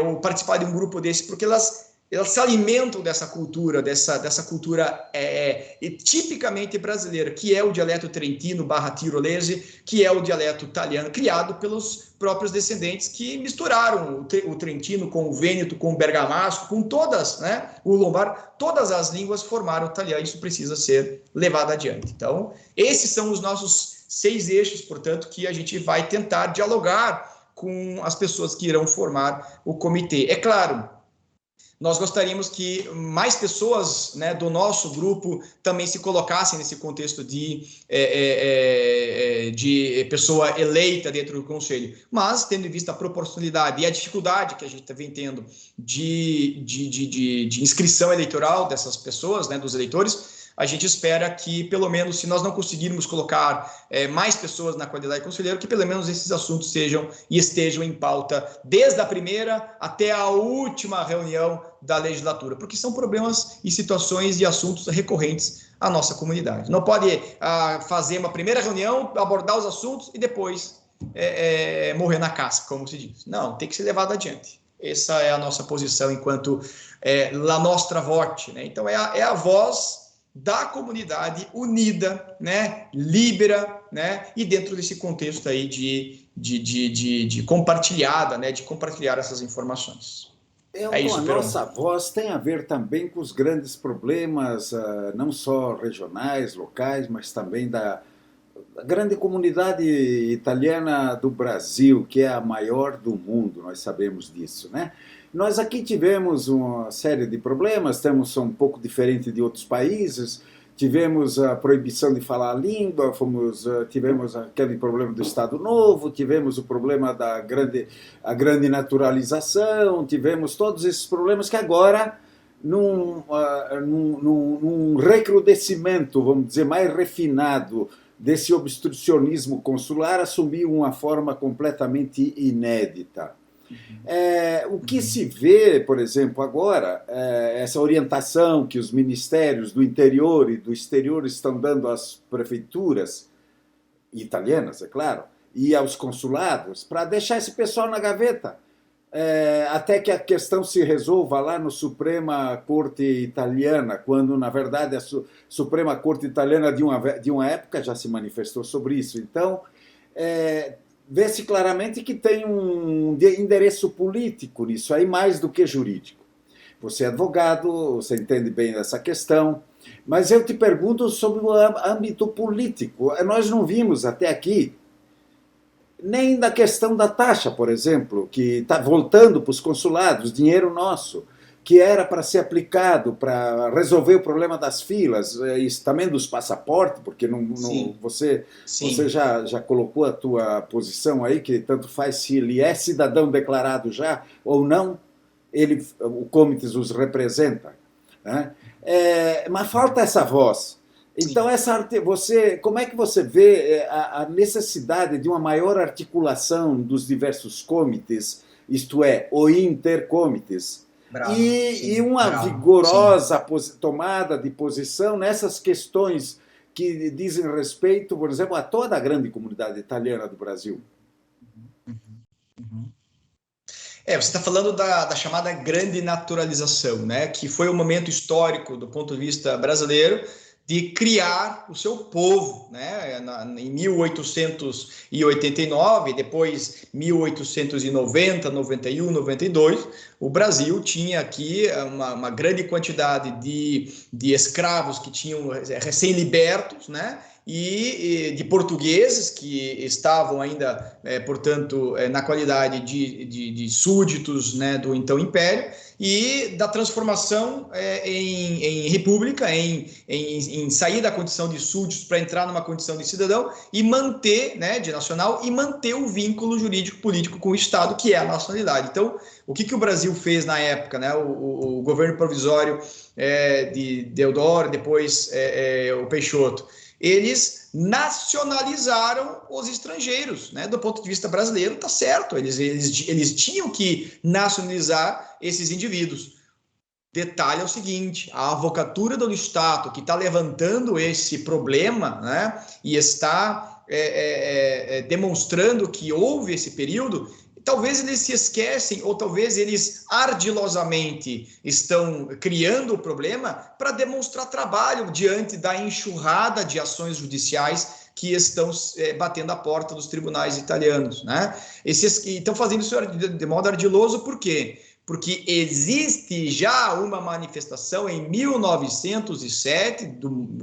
ou participar de um grupo desse, porque elas se alimentam dessa cultura, dessa cultura tipicamente brasileira, que é o dialeto trentino / tirolese, que é o dialeto italiano, criado pelos próprios descendentes que misturaram o trentino com o vêneto, com o bergamasco, com todas, né, o lombardo, todas as línguas formaram o italiano. Isso precisa ser levado adiante. Então, esses são os nossos 6 eixos, portanto, que a gente vai tentar dialogar com as pessoas que irão formar o comitê. É claro, nós gostaríamos que mais pessoas, né, do nosso grupo também se colocassem nesse contexto de pessoa eleita dentro do conselho, mas tendo em vista a proporcionalidade e a dificuldade que a gente vem tendo de inscrição eleitoral dessas pessoas, né, dos eleitores, a gente espera que, pelo menos, se nós não conseguirmos colocar mais pessoas na qualidade de conselheiro, que pelo menos esses assuntos estejam em pauta desde a primeira até a última reunião da legislatura, porque são problemas e situações e assuntos recorrentes à nossa comunidade. Não pode fazer uma primeira reunião, abordar os assuntos e depois morrer na casca, como se diz. Não, tem que ser levado adiante. Essa é a nossa posição enquanto La Nostra Voce, né? Então, é a voz da comunidade unida, né, líbera, né, e dentro desse contexto aí de compartilhada, né, de compartilhar essas informações. É Elton, a isso, Peron. nossa voz tem a ver também com os grandes problemas, não só regionais, locais, mas também da grande comunidade italiana do Brasil, que é a maior do mundo, nós sabemos disso, né? Nós aqui tivemos uma série de problemas, temos um pouco diferente de outros países, tivemos a proibição de falar a língua, tivemos aquele problema do Estado Novo, tivemos o problema a grande naturalização, tivemos todos esses problemas que agora, num recrudescimento, vamos dizer, mais refinado desse obstrucionismo consular, assumiu uma forma completamente inédita. O que se vê, por exemplo, agora, essa orientação que os ministérios do interior e do exterior estão dando às prefeituras italianas, é claro, e aos consulados, para deixar esse pessoal na gaveta, até que a questão se resolva lá no Suprema Corte Italiana, quando, na verdade, a Suprema Corte Italiana de uma época já se manifestou sobre isso. Então, vê-se claramente que tem um endereço político nisso aí, mais do que jurídico. Você é advogado, você entende bem essa questão, mas eu te pergunto sobre o âmbito político. Nós não vimos até aqui nem da questão da taxa, por exemplo, que está voltando para os consulados, dinheiro nosso, que era para ser aplicado para resolver o problema das filas, e também dos passaportes, porque você já colocou a tua posição aí, que tanto faz se ele é cidadão declarado já ou não, o Comites os representa, né? Mas falta essa voz. Então, como é que você vê a necessidade de uma maior articulação dos diversos comitês, isto é, o intercomites, e uma vigorosa tomada de posição nessas questões que dizem respeito, por exemplo, a toda a grande comunidade italiana do Brasil? Você está falando da chamada grande naturalização, né? Que foi um momento histórico do ponto de vista brasileiro, de criar o seu povo, né? Em 1889, depois 1890, 91, 92, o Brasil tinha aqui uma grande quantidade de escravos que tinham recém-libertos, né? E de portugueses que estavam ainda, portanto, na qualidade de súditos, né, do então Império, e da transformação em república, em sair da condição de súditos para entrar numa condição de cidadão e manter, né, de nacional, e manter o vínculo jurídico-político com o Estado, que é a nacionalidade. Então, o que o Brasil fez na época, né, o governo provisório de Deodoro, depois o Peixoto, eles nacionalizaram os estrangeiros, né? Do ponto de vista brasileiro, tá certo, eles tinham que nacionalizar esses indivíduos. Detalhe é o seguinte: a Avocatura do Estado, que está levantando esse problema, né? E está demonstrando que houve esse período, talvez eles se esquecem, ou talvez eles ardilosamente estão criando o problema para demonstrar trabalho diante da enxurrada de ações judiciais que estão batendo a porta dos tribunais italianos, né? Estão fazendo isso de modo ardiloso, por quê? Porque existe já uma manifestação em 1907,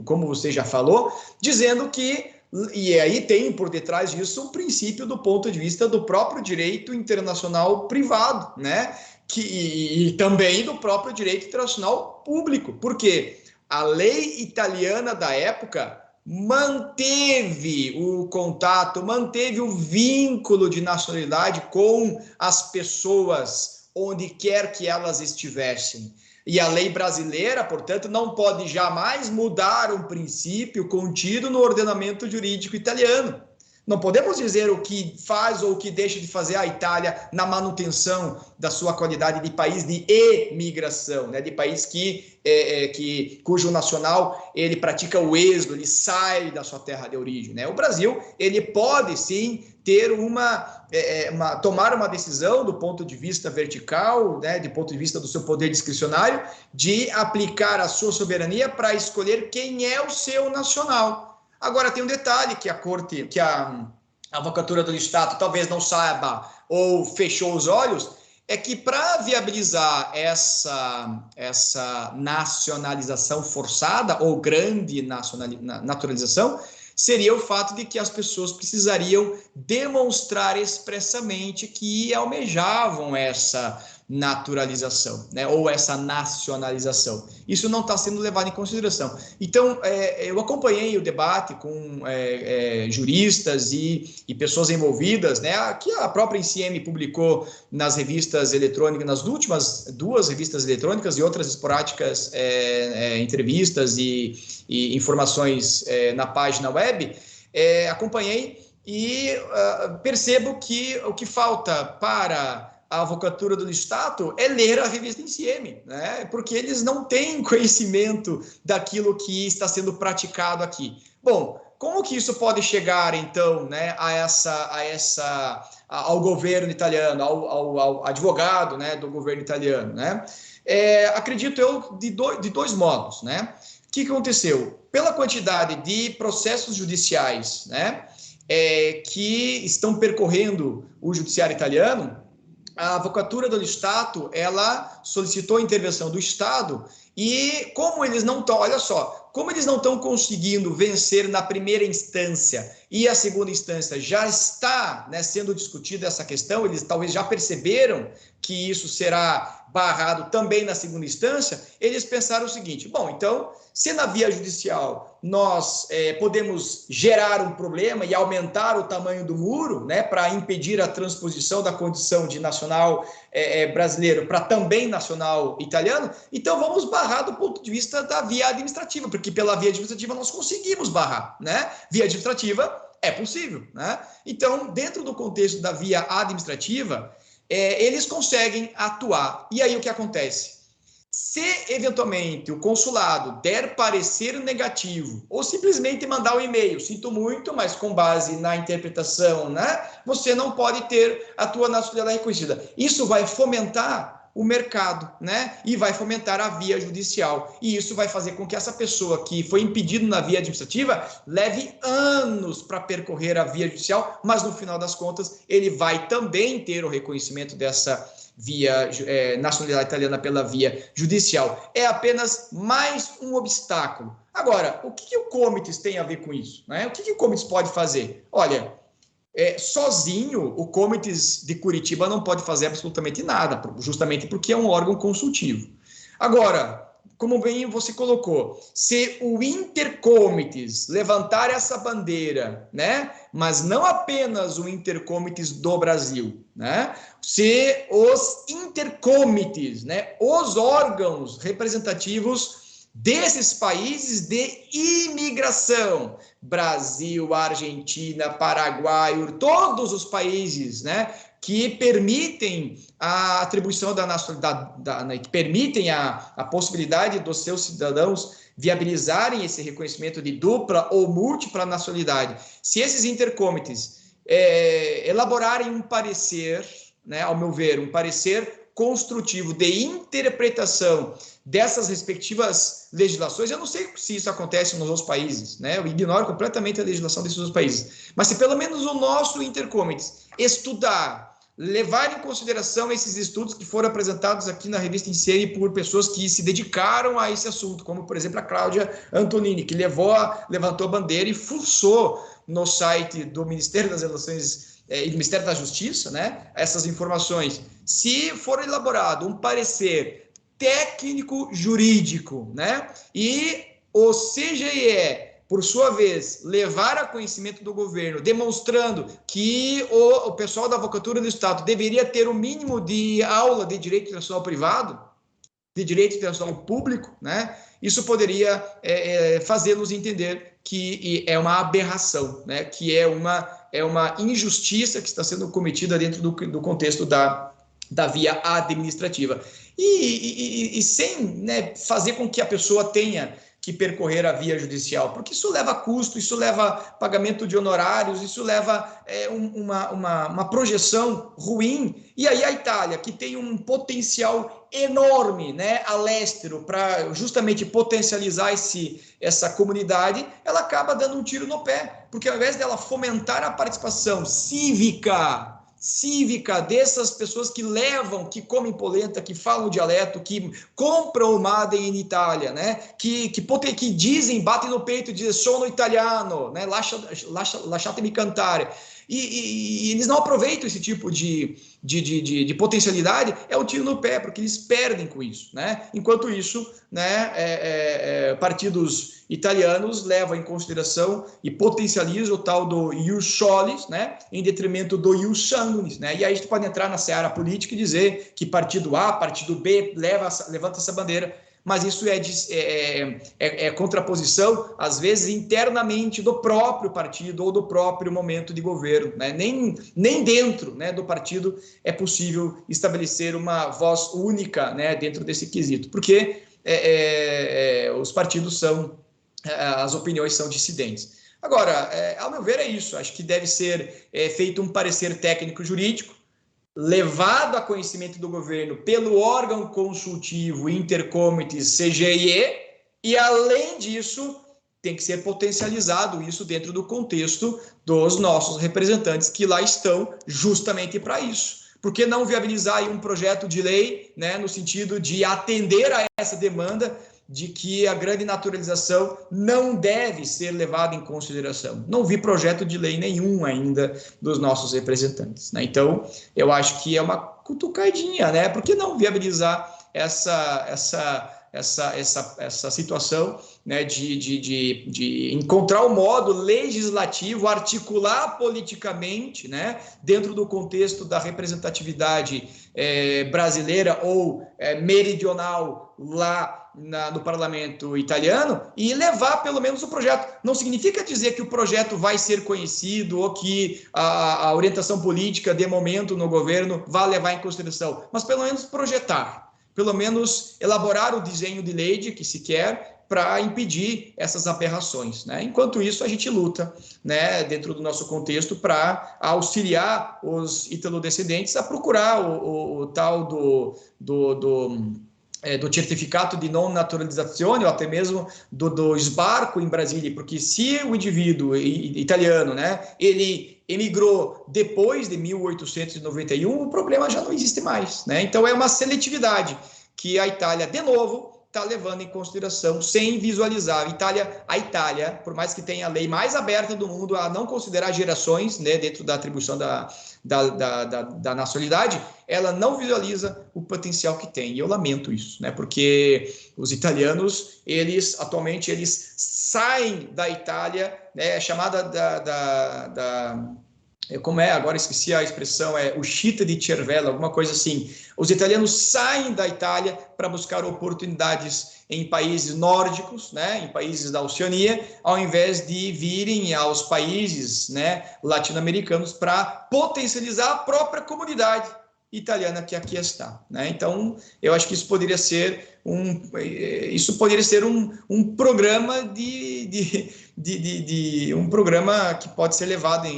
como você já falou, dizendo que, e aí tem por detrás disso um princípio do ponto de vista do próprio direito internacional privado, né? E também do próprio direito internacional público, porque a lei italiana da época manteve o contato, manteve o vínculo de nacionalidade com as pessoas onde quer que elas estivessem. E a lei brasileira, portanto, não pode jamais mudar um princípio contido no ordenamento jurídico italiano. Não podemos dizer o que faz ou o que deixa de fazer a Itália na manutenção da sua qualidade de país de imigração, né? De país cujo nacional ele pratica o êxodo, ele sai da sua terra de origem, né? O Brasil ele pode sim ter tomar uma decisão do ponto de vista vertical, né? Do ponto de vista do seu poder discricionário, de aplicar a sua soberania para escolher quem é o seu nacional. Agora, tem um detalhe que a Avocatura do Estado talvez não saiba ou fechou os olhos, é que para viabilizar essa nacionalização forçada ou grande naturalização, seria o fato de que as pessoas precisariam demonstrar expressamente que almejavam essa naturalização, né, ou essa nacionalização. Isso não está sendo levado em consideração. Então, eu acompanhei o debate com juristas e pessoas envolvidas, né, que a própria ICM publicou nas revistas eletrônicas, nas últimas 2 revistas eletrônicas e outras esporádicas entrevistas e informações na página web. Acompanhei e percebo que o que falta para a Avocatura do Estado é ler a revista ICM, né? Porque eles não têm conhecimento daquilo que está sendo praticado aqui. Bom, como que isso pode chegar, então, né, ao governo italiano, ao advogado, né, do governo italiano, né? Acredito eu de dois modos, né? O que aconteceu? Pela quantidade de processos judiciais, né, que estão percorrendo o judiciário italiano, a Avocatura do Estado, ela solicitou a intervenção do Estado e como eles não estão, olha só, como eles não estão conseguindo vencer na primeira instância e a segunda instância já está, né, sendo discutida essa questão, eles talvez já perceberam que isso será barrado também na segunda instância, eles pensaram o seguinte, bom, então, se na via judicial nós podemos gerar um problema e aumentar o tamanho do muro, né, para impedir a transposição da condição de nacional brasileiro para também nacional italiano, então vamos barrar do ponto de vista da via administrativa, porque pela via administrativa nós conseguimos barrar, né? Via administrativa é possível, né? Então, dentro do contexto da via administrativa, eles conseguem atuar. E aí o que acontece? Se, eventualmente, o consulado der parecer negativo ou simplesmente mandar um e-mail, sinto muito, mas com base na interpretação, né, você não pode ter a tua nacionalidade reconhecida. Isso vai fomentar o mercado, né, e vai fomentar a via judicial. E isso vai fazer com que essa pessoa que foi impedida na via administrativa leve anos para percorrer a via judicial, mas no final das contas ele vai também ter o reconhecimento dessa via nacionalidade italiana pela via judicial. É apenas mais um obstáculo. Agora, o que o Comites tem a ver com isso, né? O que o Comites pode fazer? Olha, sozinho o Comites de Curitiba não pode fazer absolutamente nada, justamente porque é um órgão consultivo. Agora, como bem você colocou, se o Intercomites levantar essa bandeira, né, mas não apenas o Intercomites do Brasil, né, se os Intercomites, né, os órgãos representativos desses países de imigração, Brasil, Argentina, Paraguai, todos os países, né, que permitem a atribuição da nacionalidade, que permitem a possibilidade dos seus cidadãos viabilizarem esse reconhecimento de dupla ou múltipla nacionalidade. Se esses intercomites elaborarem um parecer, né, ao meu ver, um parecer construtivo de interpretação dessas respectivas legislações, eu não sei se isso acontece nos outros países, né? Eu ignoro completamente a legislação desses outros países, mas se pelo menos o nosso Intercomites estudar, levar em consideração esses estudos que foram apresentados aqui na revista ICM por pessoas que se dedicaram a esse assunto, como, por exemplo, a Cláudia Antonini, que levantou a bandeira e fuçou no site do Ministério das Relações e do Ministério da Justiça, né, essas informações. Se for elaborado um parecer técnico-jurídico, né, e o CGE, por sua vez, levar a conhecimento do governo, demonstrando que o pessoal da Avocatura do Estado deveria ter o mínimo de aula de direito internacional privado, de direito internacional público, né? Isso poderia fazê-los entender que é uma aberração, né? Que é uma injustiça que está sendo cometida dentro do contexto da via administrativa. E sem, né, fazer com que a pessoa tenha que percorrer a via judicial, porque isso leva custo, isso leva pagamento de honorários, isso leva uma projeção ruim. E aí a Itália, que tem um potencial enorme, né, a lestero, para justamente potencializar essa comunidade, ela acaba dando um tiro no pé, porque ao invés dela fomentar a participação cívica cívica dessas pessoas que levam, que comem polenta, que falam o dialeto, que compram o Made in Itália, né? Que dizem, batem no peito e dizem sono italiano, né? Lasciatemi cantare. E eles não aproveitam esse tipo de potencialidade, é um tiro no pé, porque eles perdem com isso, né? Enquanto isso, né, partidos italianos levam em consideração e potencializam o tal do ius solis, né, em detrimento do ius sanguinis, né? E aí a gente pode entrar na seara política e dizer que partido A, partido B levanta essa bandeira, mas isso é contraposição, às vezes, internamente do próprio partido ou do próprio momento de governo, né? Nem dentro, né, do partido é possível estabelecer uma voz única, né, dentro desse quesito, porque os partidos são, as opiniões são dissidentes. Agora, ao meu ver, é isso. Acho que deve ser feito um parecer técnico-jurídico, levado a conhecimento do governo pelo órgão consultivo Intercomites CGIE, e além disso tem que ser potencializado isso dentro do contexto dos nossos representantes que lá estão justamente para isso. Por que não viabilizar aí um projeto de lei, né, no sentido de atender a essa demanda de que a grande naturalização não deve ser levada em consideração? Não vi projeto de lei nenhum ainda dos nossos representantes, né? Então, eu acho que é uma cutucadinha, né? Por que não viabilizar essa situação, né, de encontrar um modo legislativo, articular politicamente, né, dentro do contexto da representatividade brasileira ou meridional lá no parlamento italiano, e levar pelo menos o projeto. Não significa dizer que o projeto vai ser conhecido ou que a orientação política de momento no governo vai levar em consideração, mas pelo menos projetar, pelo menos elaborar o desenho de lei de que se quer para impedir essas aberrações, né? Enquanto isso, a gente luta, né, dentro do nosso contexto para auxiliar os italodescendentes a procurar o tal do certificato de não naturalizazione, ou até mesmo do esbarco em Brasília, porque se o indivíduo italiano, né, ele emigrou depois de 1891, o problema já não existe mais, né? Então é uma seletividade que a Itália, de novo, está levando em consideração sem visualizar. A Itália, por mais que tenha a lei mais aberta do mundo a não considerar gerações, né, dentro da atribuição da nacionalidade, ela não visualiza o potencial que tem. E eu lamento isso, né, porque os italianos, atualmente, eles saem da Itália, né, chamada como agora esqueci a expressão, uscita di cervello, alguma coisa assim. Os italianos saem da Itália para buscar oportunidades em países nórdicos, né, em países da Oceania, ao invés de virem aos países, né, latino-americanos para potencializar a própria comunidade italiana que aqui está, né? Então, eu acho que isso poderia ser um programa um programa que pode ser levado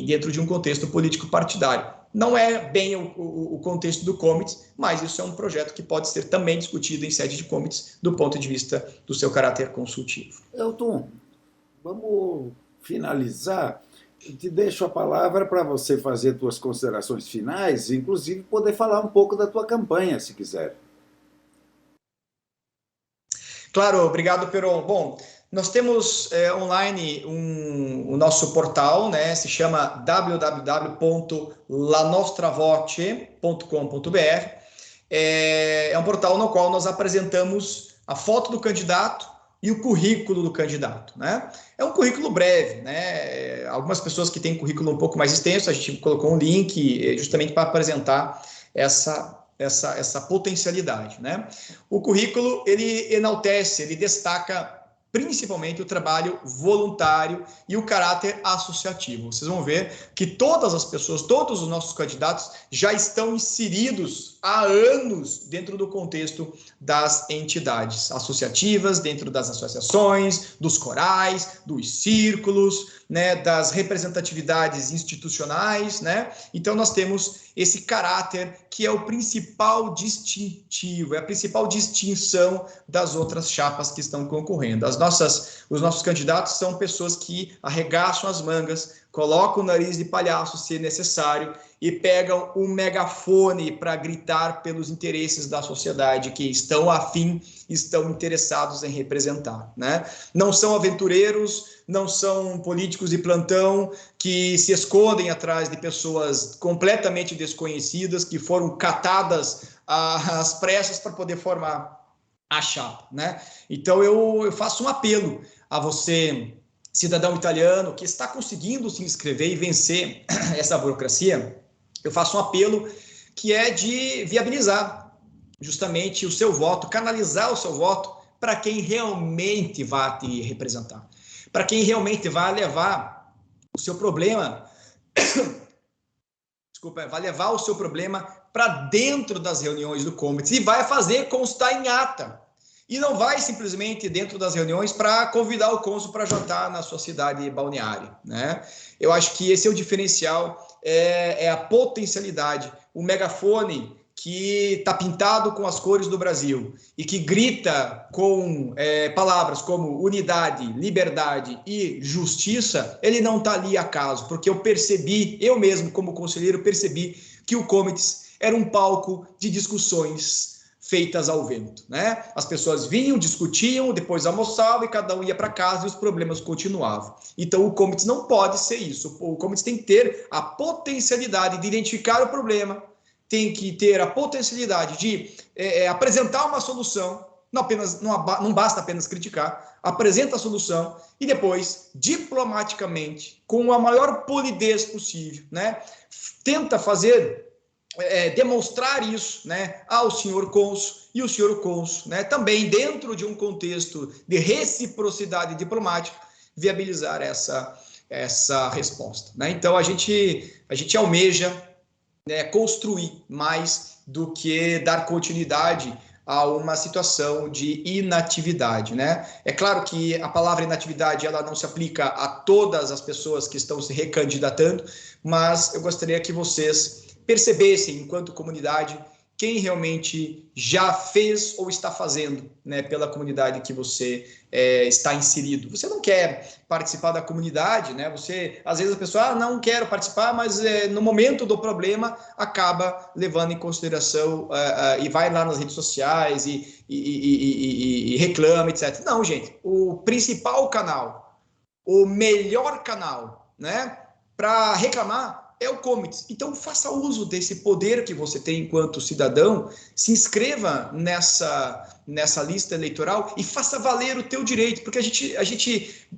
dentro de um contexto político partidário. Não é bem o contexto do Comites, mas isso é um projeto que pode ser também discutido em sede de Comites do ponto de vista do seu caráter consultivo. Elton, vamos finalizar. Eu te deixo a palavra para você fazer suas considerações finais, inclusive poder falar um pouco da tua campanha, se quiser. Claro, obrigado, Peron. Bom, nós temos online o nosso portal, né? Se chama www.lanostravocce.com.br. É um portal no qual nós apresentamos a foto do candidato e o currículo do candidato, né? É um currículo breve, né? Algumas pessoas que têm currículo um pouco mais extenso, a gente colocou um link justamente para apresentar essa potencialidade, né? O currículo, ele enaltece, ele destaca principalmente o trabalho voluntário e o caráter associativo. Vocês vão ver que todas as pessoas, todos os nossos candidatos já estão inseridos há anos dentro do contexto das entidades associativas, dentro das associações, dos corais, dos círculos, né, das representatividades institucionais, né? Então nós temos esse caráter que é o principal distintivo, é a principal distinção das outras chapas que estão concorrendo. Os nossos candidatos são pessoas que arregaçam as mangas, colocam o nariz de palhaço se necessário e pegam um megafone para gritar pelos interesses da sociedade que estão estão interessados em representar, né? Não são aventureiros, não são políticos de plantão que se escondem atrás de pessoas completamente desconhecidas, que foram catadas às pressas para poder formar a chapa, né? Então eu faço um apelo a você, cidadão italiano, que está conseguindo se inscrever e vencer essa burocracia. Eu faço um apelo que é de viabilizar justamente o seu voto, canalizar o seu voto para quem realmente vai te representar, para quem realmente vai levar o seu problema, vai levar o seu problema para dentro das reuniões do Comites e vai fazer constar em ata. E não vai simplesmente dentro das reuniões para convidar o cônsul para jantar na sua cidade balneária, né? Eu acho que esse é o diferencial, é a potencialidade, o megafone que está pintado com as cores do Brasil e que grita com palavras como unidade, liberdade e justiça, ele não está ali acaso, porque eu mesmo como conselheiro percebi que o Comites era um palco de discussões feitas ao vento, né? As pessoas vinham, discutiam, depois almoçavam e cada um ia para casa e os problemas continuavam. Então o Comites não pode ser isso. O Comites tem que ter a potencialidade de identificar o problema, tem que ter a potencialidade de apresentar uma solução, não basta apenas criticar, apresenta a solução e depois, diplomaticamente, com a maior polidez possível, né? Tenta fazer demonstrar isso, né, ao senhor cônsul, e o senhor cônsul, né, também dentro de um contexto de reciprocidade diplomática, viabilizar essa resposta, né? Então a gente almeja, né, construir mais do que dar continuidade a uma situação de inatividade, né? É claro que a palavra inatividade ela não se aplica a todas as pessoas que estão se recandidatando, mas eu gostaria que vocês percebessem, enquanto comunidade, quem realmente já fez ou está fazendo, né, pela comunidade que você está inserido. Você não quer participar da comunidade, né? Às vezes a pessoa, não quero participar, mas no momento do problema acaba levando em consideração e vai lá nas redes sociais e reclama, etc. Não, gente, o principal canal, o melhor canal, né, para reclamar é o Comites. Então, faça uso desse poder que você tem enquanto cidadão, se inscreva nessa lista eleitoral e faça valer o teu direito, porque a gente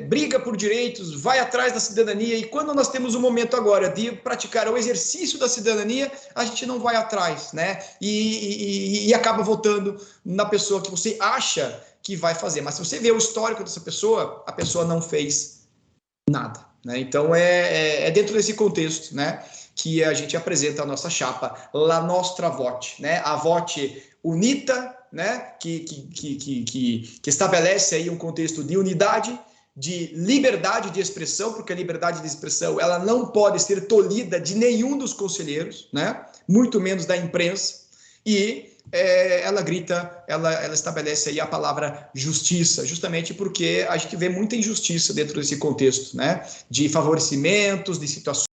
briga por direitos, vai atrás da cidadania, e quando nós temos um momento agora de praticar o exercício da cidadania, a gente não vai atrás, né? E acaba votando na pessoa que você acha que vai fazer. Mas se você vê o histórico dessa pessoa, a pessoa não fez nada, né? Então é dentro desse contexto, né, que a gente apresenta a nossa chapa, La Nostra Voce, né, a Voce Unita, né, que estabelece aí um contexto de unidade, de liberdade de expressão, porque a liberdade de expressão ela não pode ser tolhida de nenhum dos conselheiros, né, muito menos da imprensa, e ela grita, ela estabelece aí a palavra justiça, justamente porque a gente vê muita injustiça dentro desse contexto, né? De favorecimentos, de situações,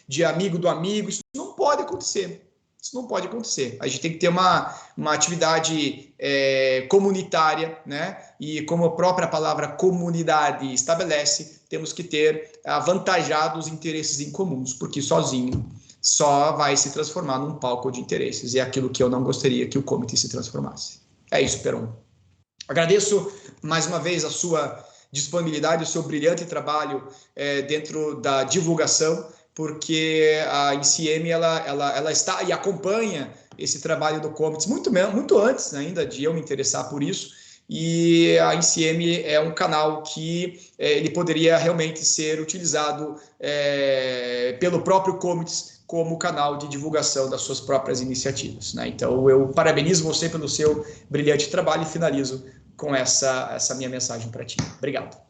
de amigo do amigo. Isso não pode acontecer. Isso não pode acontecer. A gente tem que ter uma atividade comunitária, né? E como a própria palavra comunidade estabelece, temos que ter avantajados interesses em comuns, porque sozinho só vai se transformar num palco de interesses. E é aquilo que eu não gostaria que o Comitê se transformasse. É isso, Peron. Agradeço mais uma vez a sua disponibilidade, o seu brilhante trabalho dentro da divulgação, porque a ICM ela está e acompanha esse trabalho do Comitê muito antes ainda de eu me interessar por isso. E a ICM é um canal que ele poderia realmente ser utilizado pelo próprio Comitê como canal de divulgação das suas próprias iniciativas, né? Então, eu parabenizo você pelo seu brilhante trabalho e finalizo com essa minha mensagem para ti. Obrigado.